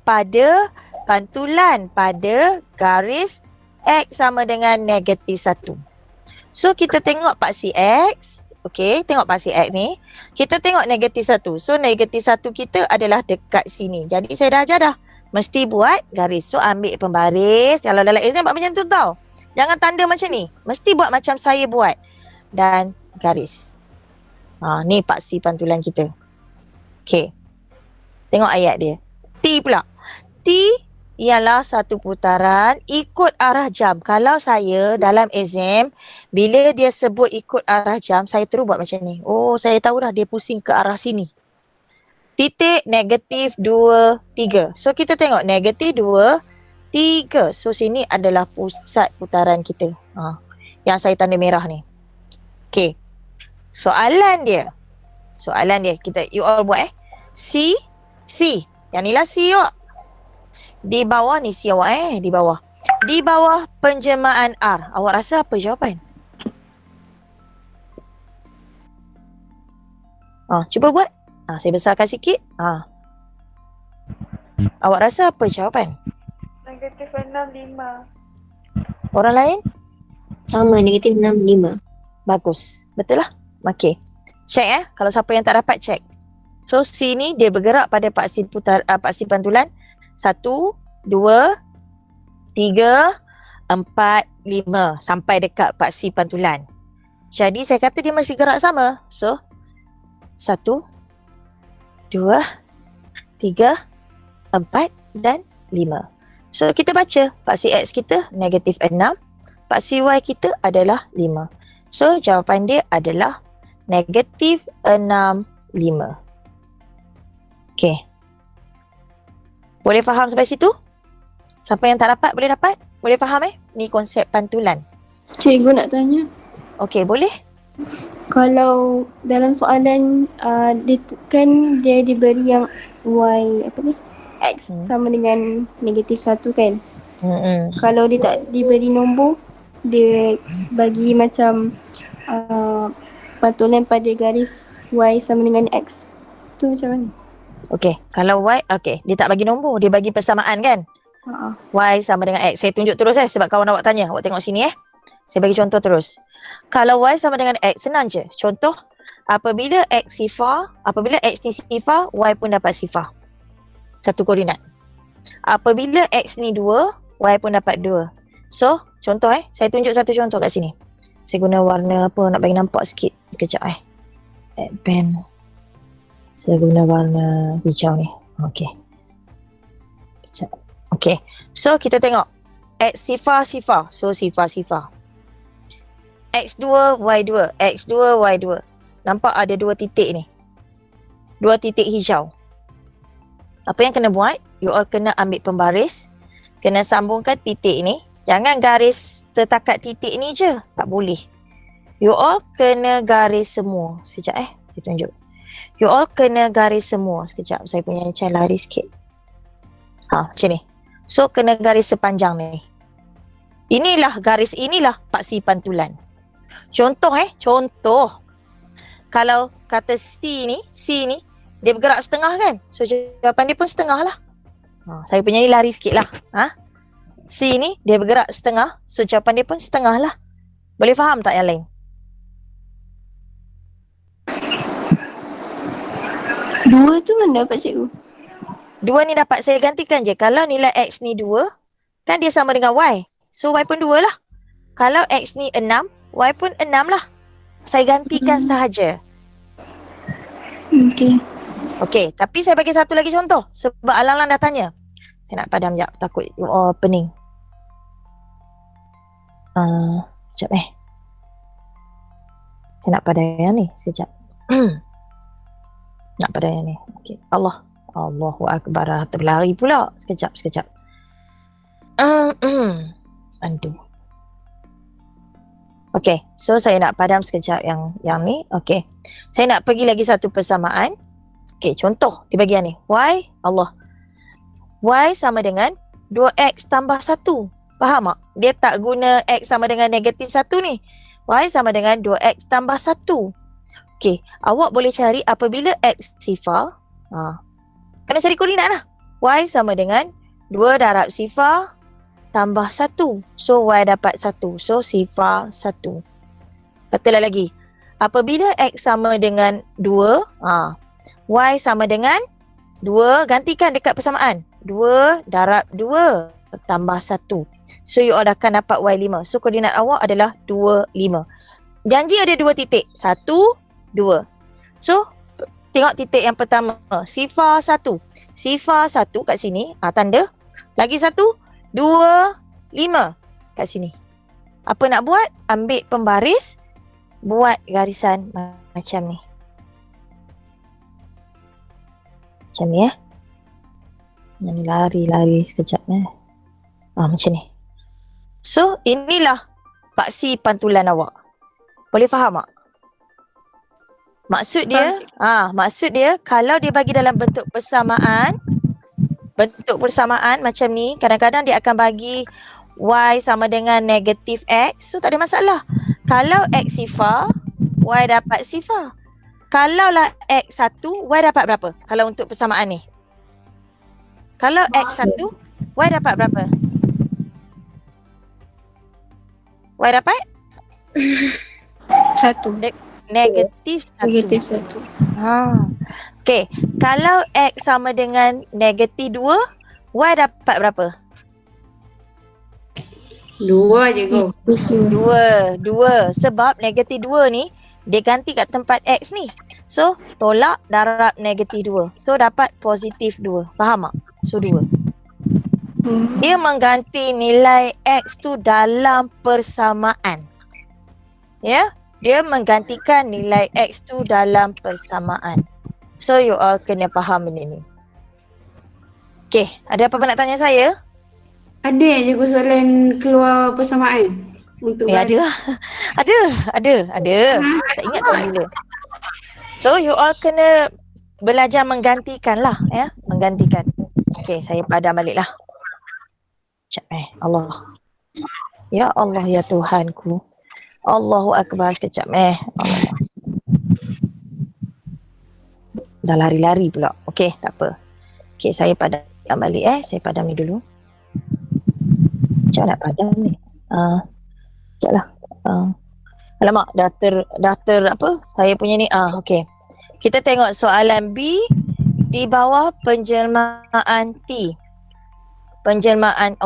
pada garis X sama dengan negatif 1. So kita tengok paksi X. Okey, tengok paksi X ni. Kita tengok negatif 1. So negatif 1 kita adalah dekat sini. Jadi saya dah ajar dah. Mesti buat garis. So ambil pembaris. Kalau dalam exam buat macam tu tau. Jangan tanda macam ni. Mesti buat macam saya buat. Dan garis. Ni paksi pantulan kita. Okey. Tengok ayat dia. T pula. T ialah satu putaran ikut arah jam. Kalau saya dalam exam, bila dia sebut ikut arah jam, saya terus buat macam ni. Saya tahu dah dia pusing ke arah sini. Titik negatif 2, 3. So kita tengok negatif 2, 3. So sini adalah pusat putaran kita. Yang saya tanda merah ni. Okay. Soalan dia. Kita you all buat C. Yang ni lah C awak. Di bawah ni C awak di bawah. Di bawah penjelmaan R. Awak rasa apa jawapan? Cuba buat. Saya besarkan sikit. Awak rasa apa jawapan? Negatif 6, 5. Orang lain? Sama, negatif 6, 5. Bagus. Betul lah. Okay. Check kalau siapa yang tak dapat check. So C ni dia bergerak pada paksi pantulan 1, 2, 3, 4, 5 sampai dekat paksi pantulan. Jadi saya kata dia masih gerak sama. So 1, 2, 3, 4 dan 5. So kita baca paksi X kita negatif 6, paksi Y kita adalah 5. So jawapan dia adalah negatif 6, 5. Okay. Boleh faham sampai situ? Siapa yang tak dapat boleh dapat? Boleh faham Ni konsep pantulan. Cikgu nak tanya. Okay, boleh? Kalau dalam soalan kan dia diberi yang Y X sama dengan negatif 1 kan. Kalau dia tak diberi nombor, dia bagi macam pantulan pada garis Y sama dengan X. Tu macam mana? Okay, kalau Y, dia tak bagi nombor, dia bagi persamaan kan? Y sama dengan X. Saya tunjuk terus sebab kawan awak tanya. Awak tengok sini Saya bagi contoh terus. Kalau Y sama dengan X, senang je. Contoh, apabila X ni sifar, Y pun dapat sifar. Satu koordinat. Apabila X ni 2, Y pun dapat 2. So, contoh saya tunjuk satu contoh kat sini. Saya guna warna apa nak bagi nampak sikit. Sekejap Add pen. Saya guna warna hijau ni. Okay. Sekejap. Okay. So, kita tengok. X sifar. So, sifar. X2, Y2. X2, Y2. Nampak ada 2 titik ni. 2 titik hijau. Apa yang kena buat? You all kena ambil pembaris. Kena sambungkan titik ni. Jangan garis setakat titik ni je. Tak boleh. You all kena garis semua. Sekejap saya tunjuk. You all kena garis semua. Sekejap, saya punya macam lari sikit. Macam ni. So, kena garis sepanjang ni. Garis inilah paksi pantulan. Contoh contoh. Kalau kata C ni, dia bergerak setengah kan? So, jawapan dia pun setengah lah. Saya punya ni lari sikit lah. C ni, dia bergerak setengah. So, jawapan dia pun setengah lah. Boleh faham tak yang lain? Dua tu mana dapat cikgu? 2 ni dapat saya gantikan je. Kalau nilai X ni 2, kan dia sama dengan Y. So, Y pun 2 lah. Kalau X ni 6, Y pun 6 lah. Saya gantikan sahaja. Okay, tapi saya bagi satu lagi contoh. Sebab Alang-Alang dah tanya. Saya nak padam sekejap. Takut pening. Sekejap Saya nak padam yang ni. Sekejap. Nak padam yang ni. Okay. Allahu Akbar. Terlari pula. Sekejap. Aduh. Okay, so saya nak padam sekejap yang ni. Okay, saya nak pergi lagi satu persamaan. Okay, contoh di bagian ni. Y sama dengan 2X tambah 1. Faham tak? Dia tak guna X sama dengan negatif 1 ni. Y sama dengan 2X tambah 1. Okay, awak boleh cari apabila X sifar. Kena cari koordinat lah. Y sama dengan 2 darab sifar tambah 1. So, Y dapat 1. So, sifar 1. Katalah lagi. Apabila X sama dengan 2, Y sama dengan 2, gantikan dekat persamaan. 2 darab 2 tambah 1. So, you all akan dapat Y5. So, koordinat awak adalah 2, 5. Janji ada 2 titik. 1, 2. So, tengok titik yang pertama. Sifar 1. Sifar 1 kat sini. Tanda. Lagi 1. 2, 5 kat sini. Apa nak buat? Ambil pembaris, buat garisan macam ni. Macam ni Yang ni lari sekejap Macam ni. So, inilah paksi pantulan awak. Boleh faham tak? Maksud dia kalau dia bagi dalam bentuk persamaan macam ni, kadang-kadang dia akan bagi Y sama dengan negatif X. So, tak ada masalah. Kalau X sifar, Y dapat sifar. Kalaulah X 1, Y dapat berapa? Kalau untuk persamaan ni. Kalau X 1, Y dapat berapa? Y dapat? 1. Negatif 1. Negatif 1. Okay. Kalau X sama dengan negatif 2, Y dapat berapa? 2 je go. 2. Sebab negatif 2 ni dia ganti kat tempat X ni. So, tolak darab negatif 2. So, dapat positif 2. Faham tak? So, 2. Dia mengganti nilai X tu dalam persamaan. Ya? Dia menggantikan nilai X tu dalam persamaan. So, you all kena faham benda ni. Okay, ada apa-apa nak tanya saya? Ada je soalan keluar persamaan untuk ada. Tak ingat tak bila. So, you all kena belajar menggantikan lah, ya, menggantikan. Okay, saya padam balik lah. Sekejap Allah. Ya Allah, ya Tuhanku. Allahu Akbar sekejap Allah. Dah lari-lari pula. Okay, tak apa. Okay, saya padam balik Saya padam ni dulu. Macam nak padam ni? Sekejap lah. Alamak, dah apa? Saya punya ni. Okay. Kita tengok soalan B di bawah penjelmaan T. Penjelmaan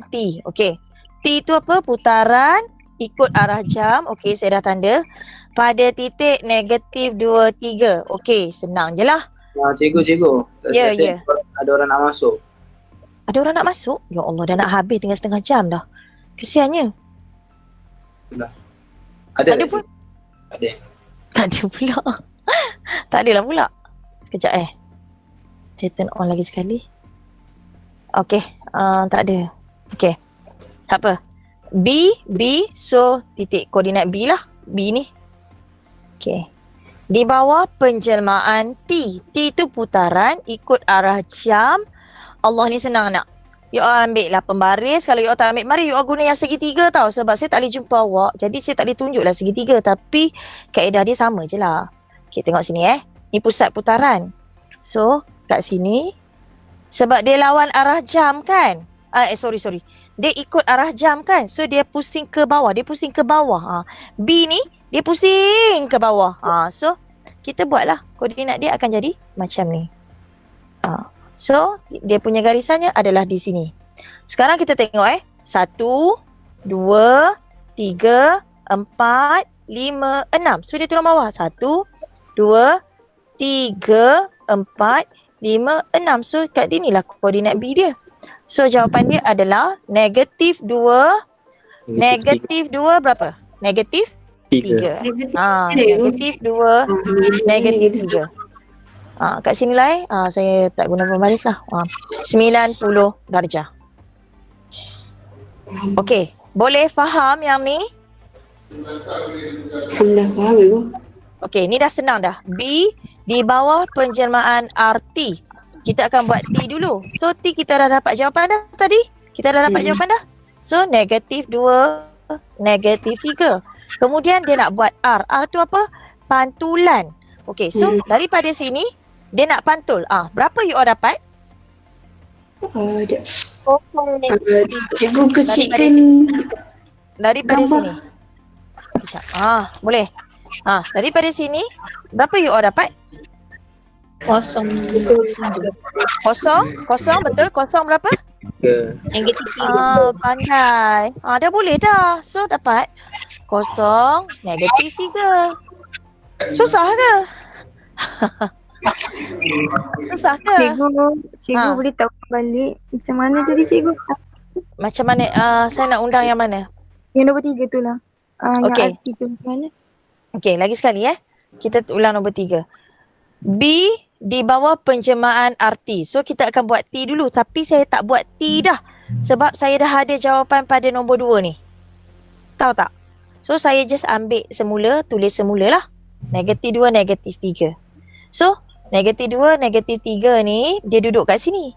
T. Okay. T tu apa? Putaran ikut arah jam. Okay, saya dah tanda. Pada titik negatif 2, 3. Okay, senang je lah. Cikgu. Ya. Ada orang nak masuk. Ada orang nak masuk? Ya Allah, dah nak habis tinggal setengah jam dah. Kesiannya. Ada pun? Ada. Tak ada pula. Tak adalah pula. Sekejap Saya turn on lagi sekali. Okay, tak ada. Okay, tak apa. B, so titik koordinat B lah. B ni. Okay. Di bawah penjelmaan T. T tu putaran ikut arah jam. Allah ni senang nak. You all ambil lah pembaris. Kalau you all tak ambil, mari you all guna yang segitiga tau. Sebab saya tak boleh jumpa awak. Jadi saya tak boleh tunjuklah segitiga. Tapi kaedah dia sama je lah. Okay, tengok sini Ni pusat putaran. So, kat sini. Sebab dia lawan arah jam kan. Sorry. Dia ikut arah jam kan. So, dia pusing ke bawah. B ni, dia pusing ke bawah. So, kita buatlah. Koordinat dia akan jadi macam ni. So, dia punya garisannya adalah di sini. Sekarang kita tengok 1, 2, 3, 4, 5, 6. So, dia turun bawah. 1, 2, 3, 4, 5, 6. So, kat sini lah koordinat B dia. So, jawapan dia adalah negatif 2. Negatif 2 berapa? Negatif 3. Negatif 2, negatif 3. Kat sini lah saya tak guna pembaris lah. 90 darjah. Okey, boleh faham yang ni? Alhamdulillah faham aku. Okey, ni dah senang dah. B di bawah penjelmaan RT. Kita akan buat T dulu. So T kita dah dapat jawapan dah tadi. Jawapan dah. So negatif 2, negatif 3. Kemudian dia nak buat R. R tu apa? Pantulan. Okey, so daripada sini dia nak pantul. Berapa you all dapat? Cikgu kecilkan daripada sini. Boleh. Daripada sini berapa you all dapat? Kosong. Betul? Kosong berapa? Negatif 3. Pandai. Dah boleh dah. So dapat kosong negatif 3. Susah ke? Susah ke? Cikgu boleh tahu balik macam mana tadi cikgu? Macam mana? Saya nak undang yang mana? Yang nombor 3 tu lah. Okey. Yang arti tu macam mana? Okey, lagi sekali Kita ulang nombor 3. B di bawah penjelmaan RT. So kita akan buat T dulu. Tapi saya tak buat T dah. Sebab saya dah ada jawapan pada nombor 2 ni. Tahu tak? So saya just ambil semula, tulis semula lah. Negatif 2, negatif 3. So negatif 2, negatif 3 ni dia duduk kat sini.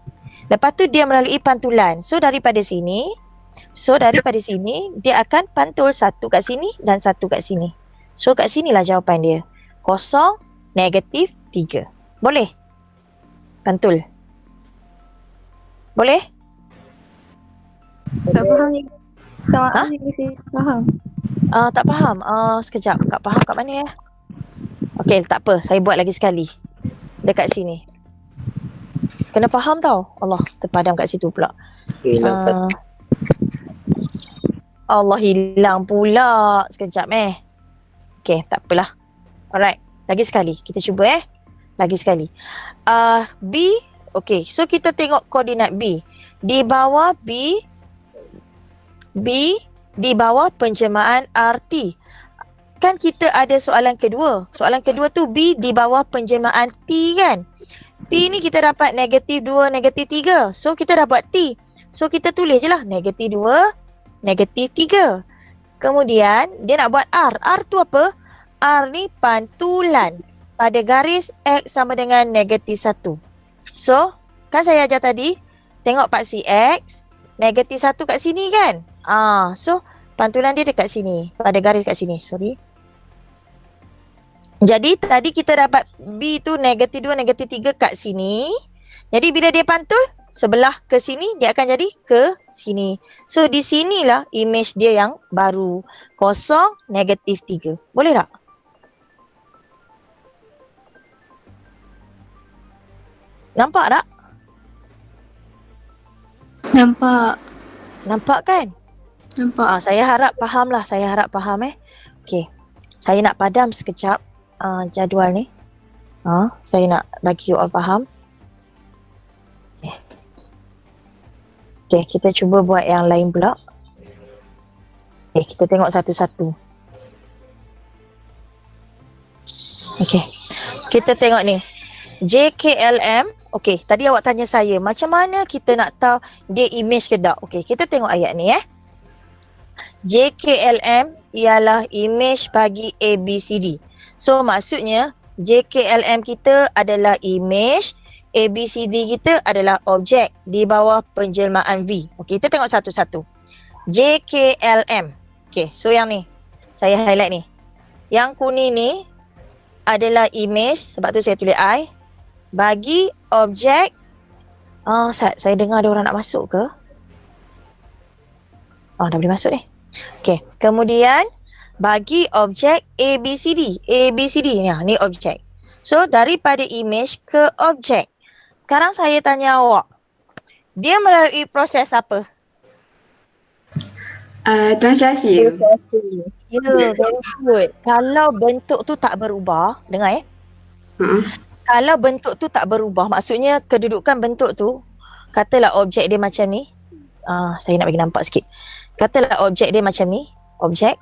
Lepas tu dia melalui pantulan. So daripada sini dia akan pantul satu kat sini dan satu kat sini. So kat sinilah jawapan dia. 0, negatif 3. Boleh? Pantul. Boleh? Tak faham ni. Tak faham ni saya faham. Tak faham. Sekejap. Tak faham kat mana ya? Okey, tak apa. Saya buat lagi sekali. Dekat sini. Kena faham tau. Allah, terpadam kat situ pula. Allah, hilang pula. Sekejap Okey, tak apalah. Alright. Lagi sekali. Kita cuba Lagi sekali. B. Okey, so kita tengok koordinat B. Di bawah B di bawah penjelmaan RT. Kan kita ada soalan kedua. Soalan kedua tu B di bawah penjelmaan T kan. T ni kita dapat negatif 2, negatif 3. So kita dah buat T. So kita tulis je lah negatif 2, negatif 3. Kemudian dia nak buat R. R tu apa? R ni pantulan pada garis X sama dengan negatif 1. So kan saya ajar tadi, tengok paksi X, negatif 1 kat sini kan. So pantulan dia dekat sini, pada garis kat sini, sorry. Jadi tadi kita dapat B tu negatif 2, negatif 3 kat sini. Jadi bila dia pantul, sebelah ke sini, dia akan jadi ke sini. So di sinilah image dia yang baru. 0, negatif 3. Boleh tak? Nampak tak? Nampak kan? Nampak. Saya harap faham lah. Okey. Saya nak padam sekejap jadual ni. Saya nak bagi you all faham. Okey, kita cuba buat yang lain pula. Kita tengok satu-satu. Okey. Kita tengok ni. JKLM. Okey, tadi awak tanya saya, macam mana kita nak tahu dia image ke tak? Okey, kita tengok ayat ni JKLM ialah image bagi ABCD. So maksudnya JKLM kita adalah image, ABCD kita adalah objek di bawah penjelmaan V. Okey, kita tengok satu-satu. JKLM. Okey, so yang ni saya highlight ni. Yang kuning ni adalah image, sebab tu saya tulis I, bagi objek. Saya dengar ada orang nak masuk ke? Dah boleh masuk ni. Okey, kemudian bagi objek ABCD. ABCD ni objek. So daripada image ke objek. Sekarang saya tanya awak, dia melalui proses apa? Translasi. Ya, very good. Kalau bentuk tu tak berubah, dengar Kalau bentuk tu tak berubah, maksudnya kedudukan bentuk tu, katalah objek dia macam ni. Saya nak bagi nampak sikit. Katalah objek dia macam ni, objek.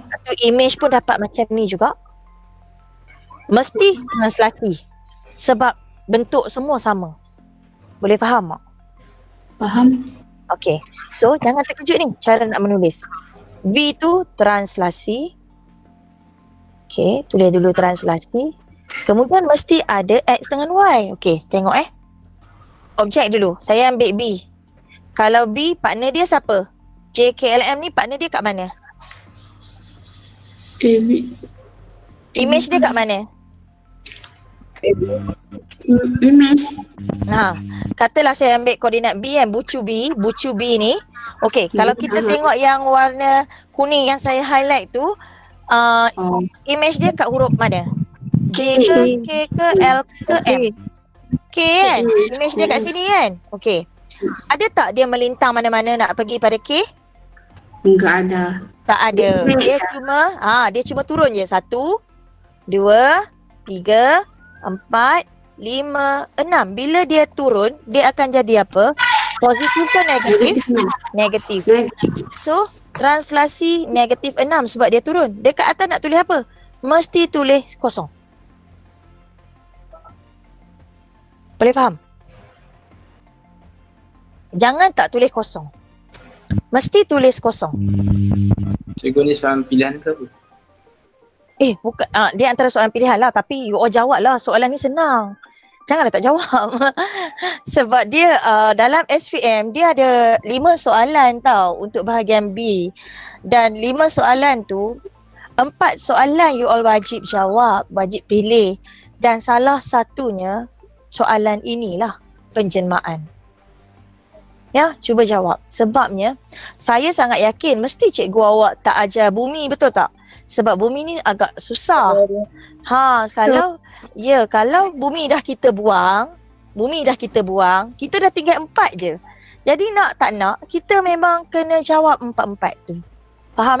Atau image pun dapat macam ni juga. Mesti translasi. Sebab bentuk semua sama. Boleh faham tak? Faham. Okey. So, jangan terkejut ni cara nak menulis. V tu translasi. Okey, tulis dulu translasi. Kemudian mesti ada X dengan Y. Okey, tengok objek dulu. Saya ambil B. Kalau B, partner dia siapa? JKLM ni partner dia kat mana? Image dia kat mana? Image. Katalah saya ambil koordinat B bucu B ni. Okey, kalau kita tengok yang warna kuning yang saya highlight tu, image dia kat huruf mana? J ke, K ke, L ke, M? K kan? Image dia kat sini kan? Okey. Ada tak dia melintang mana-mana nak pergi pada K? Enggak ada. Tak ada. Dia cuma turun je. 1, 2, 3, 4, 5, 6. Bila dia turun, dia akan jadi apa? Positif ke negatif? Negatif. So, translasi negatif 6 sebab dia turun. Dekat atas nak tulis apa? Mesti tulis kosong. Boleh faham? Jangan tak tulis kosong. Mesti tulis kosong. Cikgu ni soalan pilihan ke apa? Bukan. Dia antara soalan pilihan lah. Tapi you all jawab lah. Soalan ni senang. Janganlah tak jawab. Sebab dia dalam SPM dia ada 5 soalan tau untuk bahagian B. Dan 5 soalan tu 4 soalan you all wajib jawab, wajib pilih. Dan salah satunya soalan inilah penjelmaan. Ya, cuba jawab. Sebabnya saya sangat yakin mesti cikgu awak tak ajar bumi, betul tak? Sebab bumi ni agak susah. Kalau bumi dah kita buang, kita dah tinggal 4 je. Jadi nak tak nak, kita memang kena jawab 4-4 tu. Faham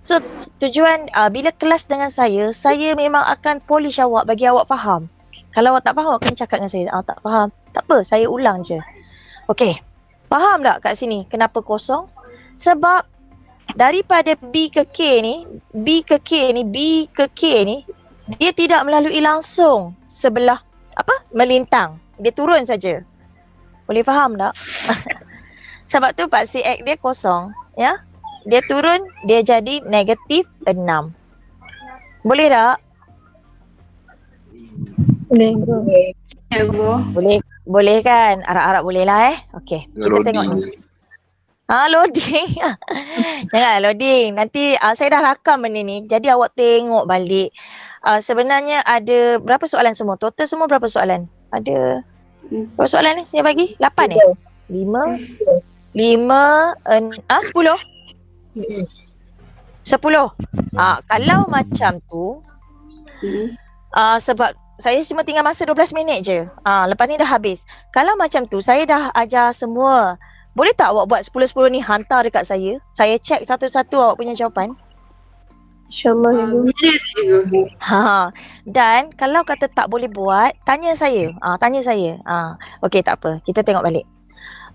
So tujuan bila kelas dengan saya memang akan polish awak bagi awak faham. Kalau awak tak faham, awak kena cakap dengan saya. Tak faham, tak apa, saya ulang je. Okey, faham tak kat sini kenapa kosong? Sebab daripada B ke K ni, dia tidak melalui langsung sebelah melintang. Dia turun saja. Boleh faham tak? Sebab tu paksi X dia kosong, ya. Dia turun, dia jadi negatif 6. Boleh tak? Boleh. Boleh kan? Arab-Arab boleh lah Okey, kita tengok ni. Loading. Jangan loading. Nanti saya dah rakam benda ni. Jadi awak tengok balik. Sebenarnya ada berapa soalan semua? Total semua berapa soalan? Ada berapa soalan ni saya bagi? 8 5 10. 10. Kalau macam tu sebab saya cuma tinggal masa 12 minit je. Lepas ni dah habis. Kalau macam tu saya dah ajar semua. Boleh tak awak buat 10-10 ni hantar dekat saya? Saya check satu-satu awak punya jawapan. InsyaAllah Ibu. Dan kalau kata tak boleh buat, tanya saya. Okey, tak apa. Kita tengok balik.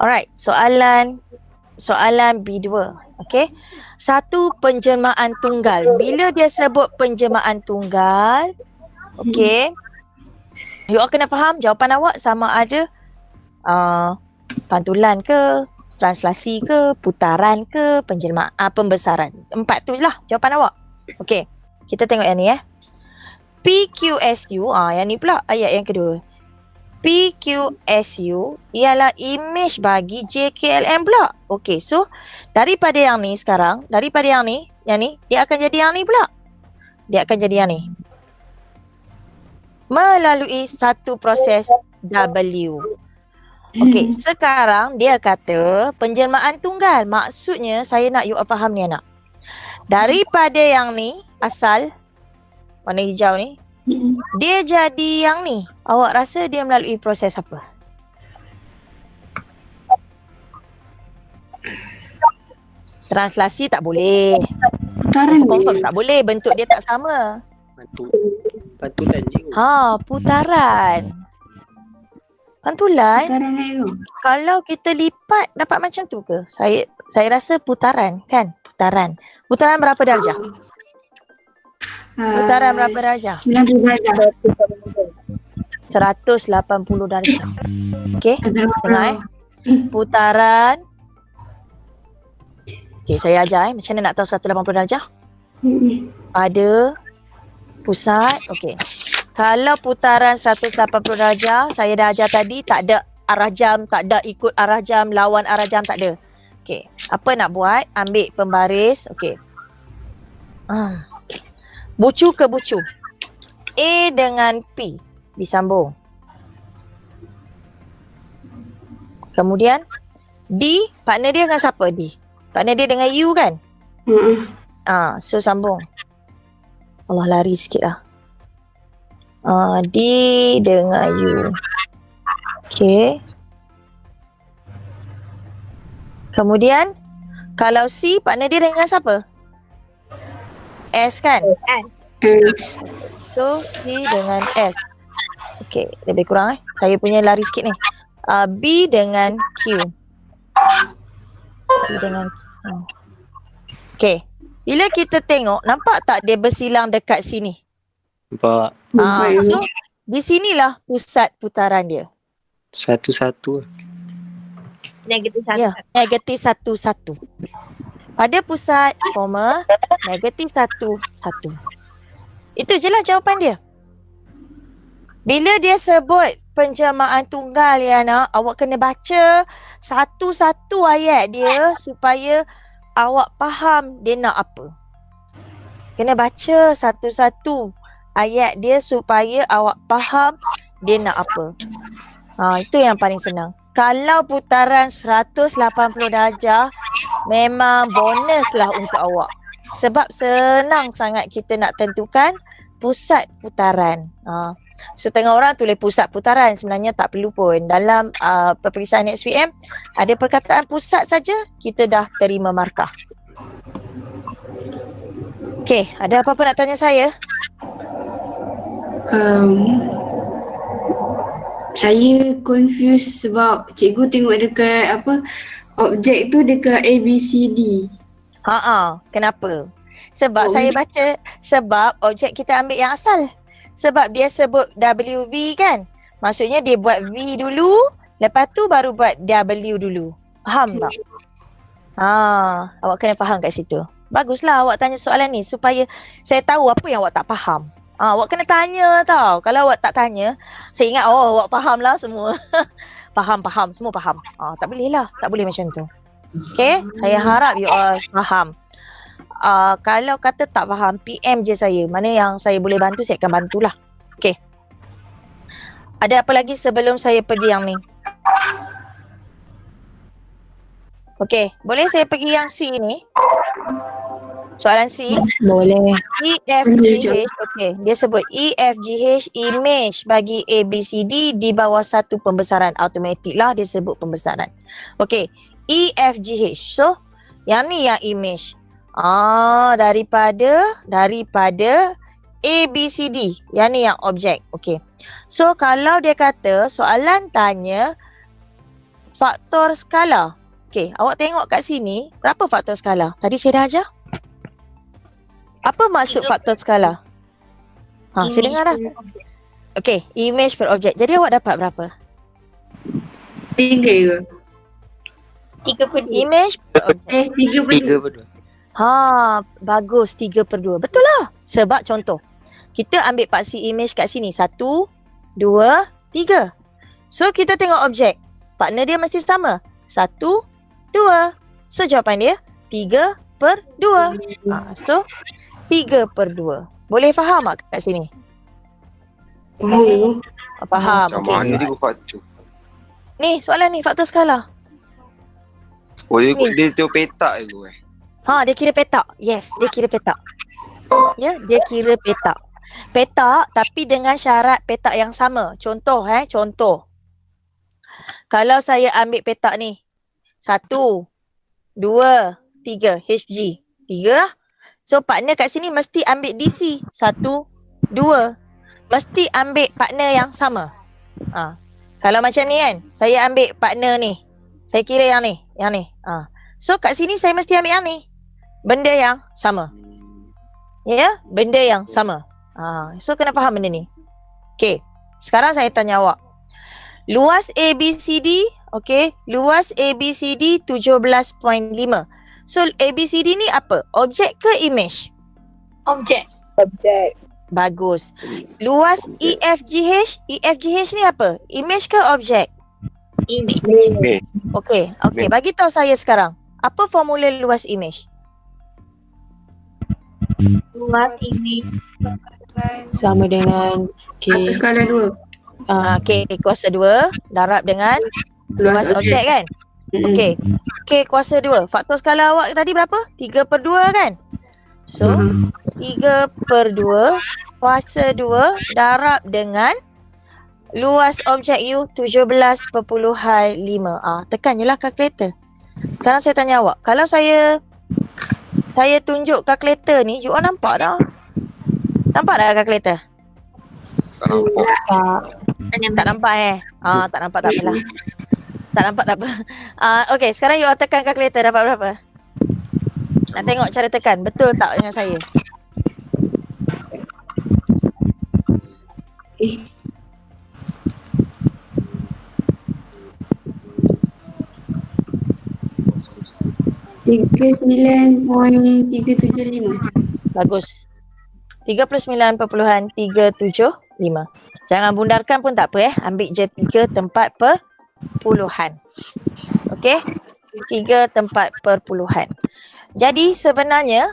Alright, soalan B2. Okey. Satu penjelmaan tunggal. Bila dia sebut penjelmaan tunggal, okey, you all kena faham jawapan awak sama ada pantulan ke, translasi ke, putaran ke, penjelmaan, pembesaran. 4 tu lah jawapan awak. Okey, kita tengok yang ni PQSU, yang ni pula ayat yang kedua. PQSU ialah image bagi JKLM pula. Okey, so daripada yang ni sekarang, yang ni dia akan jadi yang ni pula. Dia akan jadi yang ni. Melalui satu proses W. Okey, sekarang dia kata penjelmaan tunggal. Maksudnya saya nak you all faham ni anak. Daripada yang ni asal warna hijau ni, dia jadi yang ni. Awak rasa dia melalui proses apa? Translasi tak boleh. Confirm tak boleh, bentuk dia tak sama. Pantulan je. Putaran. Pantulan. Kalau kita lipat dapat macam tu ke? Saya rasa putaran kan? Putaran berapa darjah? Putaran berapa darjah? 90 darjah. 180 darjah. Okey, tengok Putaran. Okey, saya ajar macam mana nak tahu 180 darjah? Pada pusat. Okey. Kalau putaran 180 darjah, saya dah ajar tadi, tak ada arah jam, tak ada ikut arah jam, lawan arah jam, tak ada. Okey, apa nak buat? Ambil pembaris. Okey. Bucu ke bucu. A dengan P disambung. Kemudian D, partner dia dengan siapa D? Partner dia dengan U kan? So sambung. Allah, lari sikit lah. D dengan U. Okay. Kemudian kalau C, partner dia dengan siapa? S kan? S. So C dengan S. Okay, lebih kurang saya punya lari sikit ni. B dengan Q. B dengan Q. Okay. Bila kita tengok, nampak tak dia bersilang dekat sini? Nampak. So di sinilah pusat putaran dia. Satu-satu. Negatif satu. Ya, negatif 1, 1. Pada pusat, koma, negatif 1, 1. Itu je lah jawapan dia. Bila dia sebut penjelmaan tunggal ya nak, awak kena baca satu-satu ayat dia supaya awak faham dia nak apa. Kena baca satu-satu ayat dia supaya awak faham dia nak apa. Itu yang paling senang. Kalau putaran 180 darjah, memang bonus lah untuk awak. Sebab senang sangat kita nak tentukan pusat putaran. Setengah orang tulis pusat putaran, sebenarnya tak perlu pun. Dalam peperiksaan SPM, ada perkataan pusat saja, kita dah terima markah. Okey, ada apa-apa nak tanya saya? Saya confused sebab cikgu tengok dekat objek tu dekat ABCD. Kenapa? Sebab saya baca, sebab objek kita ambil yang asal. Sebab dia sebut WV kan. Maksudnya dia buat V dulu, lepas tu baru buat W dulu. Faham tak? Awak kena faham kat situ. Baguslah awak tanya soalan ni supaya saya tahu apa yang awak tak faham. Awak kena tanya tau. Kalau awak tak tanya, saya ingat awak faham lah semua. Faham, semua faham. Tak boleh lah, tak boleh macam tu. Okay, saya harap you all faham. Kalau kata tak faham, PM je saya. Mana yang saya boleh bantu, saya akan bantulah. Okay. Ada apa lagi sebelum saya pergi yang ni? Okay, boleh saya pergi yang C ni? Soalan C. Boleh. EFGH, okay. Dia sebut EFGH image bagi ABCD di bawah satu pembesaran. Automatik lah dia sebut pembesaran. Okay, EFGH. So, yang ni yang image. Daripada ABCD. Yang ni yang objek. Okay. So, kalau dia kata soalan tanya faktor skala. Okay, awak tengok kat sini. Berapa faktor skala? Tadi saya dah ajar. Apa maksud faktor skala? Saya dengar dah. Okay, image per objek. Jadi awak dapat berapa? 3 ke? 3/2. Image per objek. 3/2. Bagus. 3/2. Betul lah. Sebab contoh, kita ambil paksi image kat sini. 1, 2, 3. So, kita tengok objek. Partner dia mesti sama. 1, 2. So, jawapan dia 3/2. So, 3/2. Boleh faham tak kat sini? Faham. Macam mana dia faktor? Ni, soalan ni, faktor skala. Dia tengok petak je Dia kira petak. Yes, dia kira petak. Ya, dia kira petak. Petak tapi dengan syarat petak yang sama. Contoh. Kalau saya ambil petak ni. 1, 2, 3. HG. 3 lah. So partner kat sini mesti ambil DC. 1, 2. Mesti ambil partner yang sama. Kalau macam ni kan, saya ambil partner ni. Saya kira yang ni. So kat sini saya mesti ambil yang ni. Benda yang sama. Ya, benda yang sama. So kena faham benda ni. Okay, sekarang saya tanya awak. Luas ABCD, okay. Luas ABCD 17.5. So ABCD ni apa? Objek ke image? Objek. Bagus. Luas EFGH, EFGH ni apa? Image ke objek? Image. Okay, bagi tahu saya sekarang. Apa formula luas image? Luas image Sama dengan Atau skala 2. K kuasa 2 darab dengan luas objek kan? Okay. K kuasa 2. Faktor skala awak tadi berapa? 3/2 kan? So, 3/2 kuasa 2 darab dengan luas objek you 17.5. Tekan je lah kalkulator. Sekarang saya tanya awak. Kalau saya tunjuk kalkulator ni, you all nampak tak? Nampak tak kalkulator? Tak nampak. Tak nampak tak nampak tak apalah. Tak nampak tak apa. Okay, sekarang you all tekan kalkulator dapat berapa? Nak tengok cara tekan. Betul tak dengan saya? 39.375. Bagus. 39.375. Jangan bundarkan pun tak apa Ambil je 3 tempat perpuluhan. Okey? 3 tempat perpuluhan. Jadi sebenarnya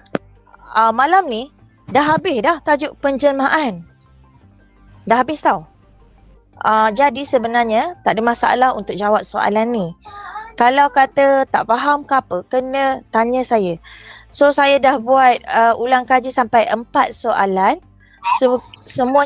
malam ni dah habis dah tajuk penjelmaan. Dah habis tau. Jadi sebenarnya tak ada masalah untuk jawab soalan ni. Kalau kata tak faham ke apa, kena tanya saya. So saya dah buat ulang kaji sampai 4 soalan. Semua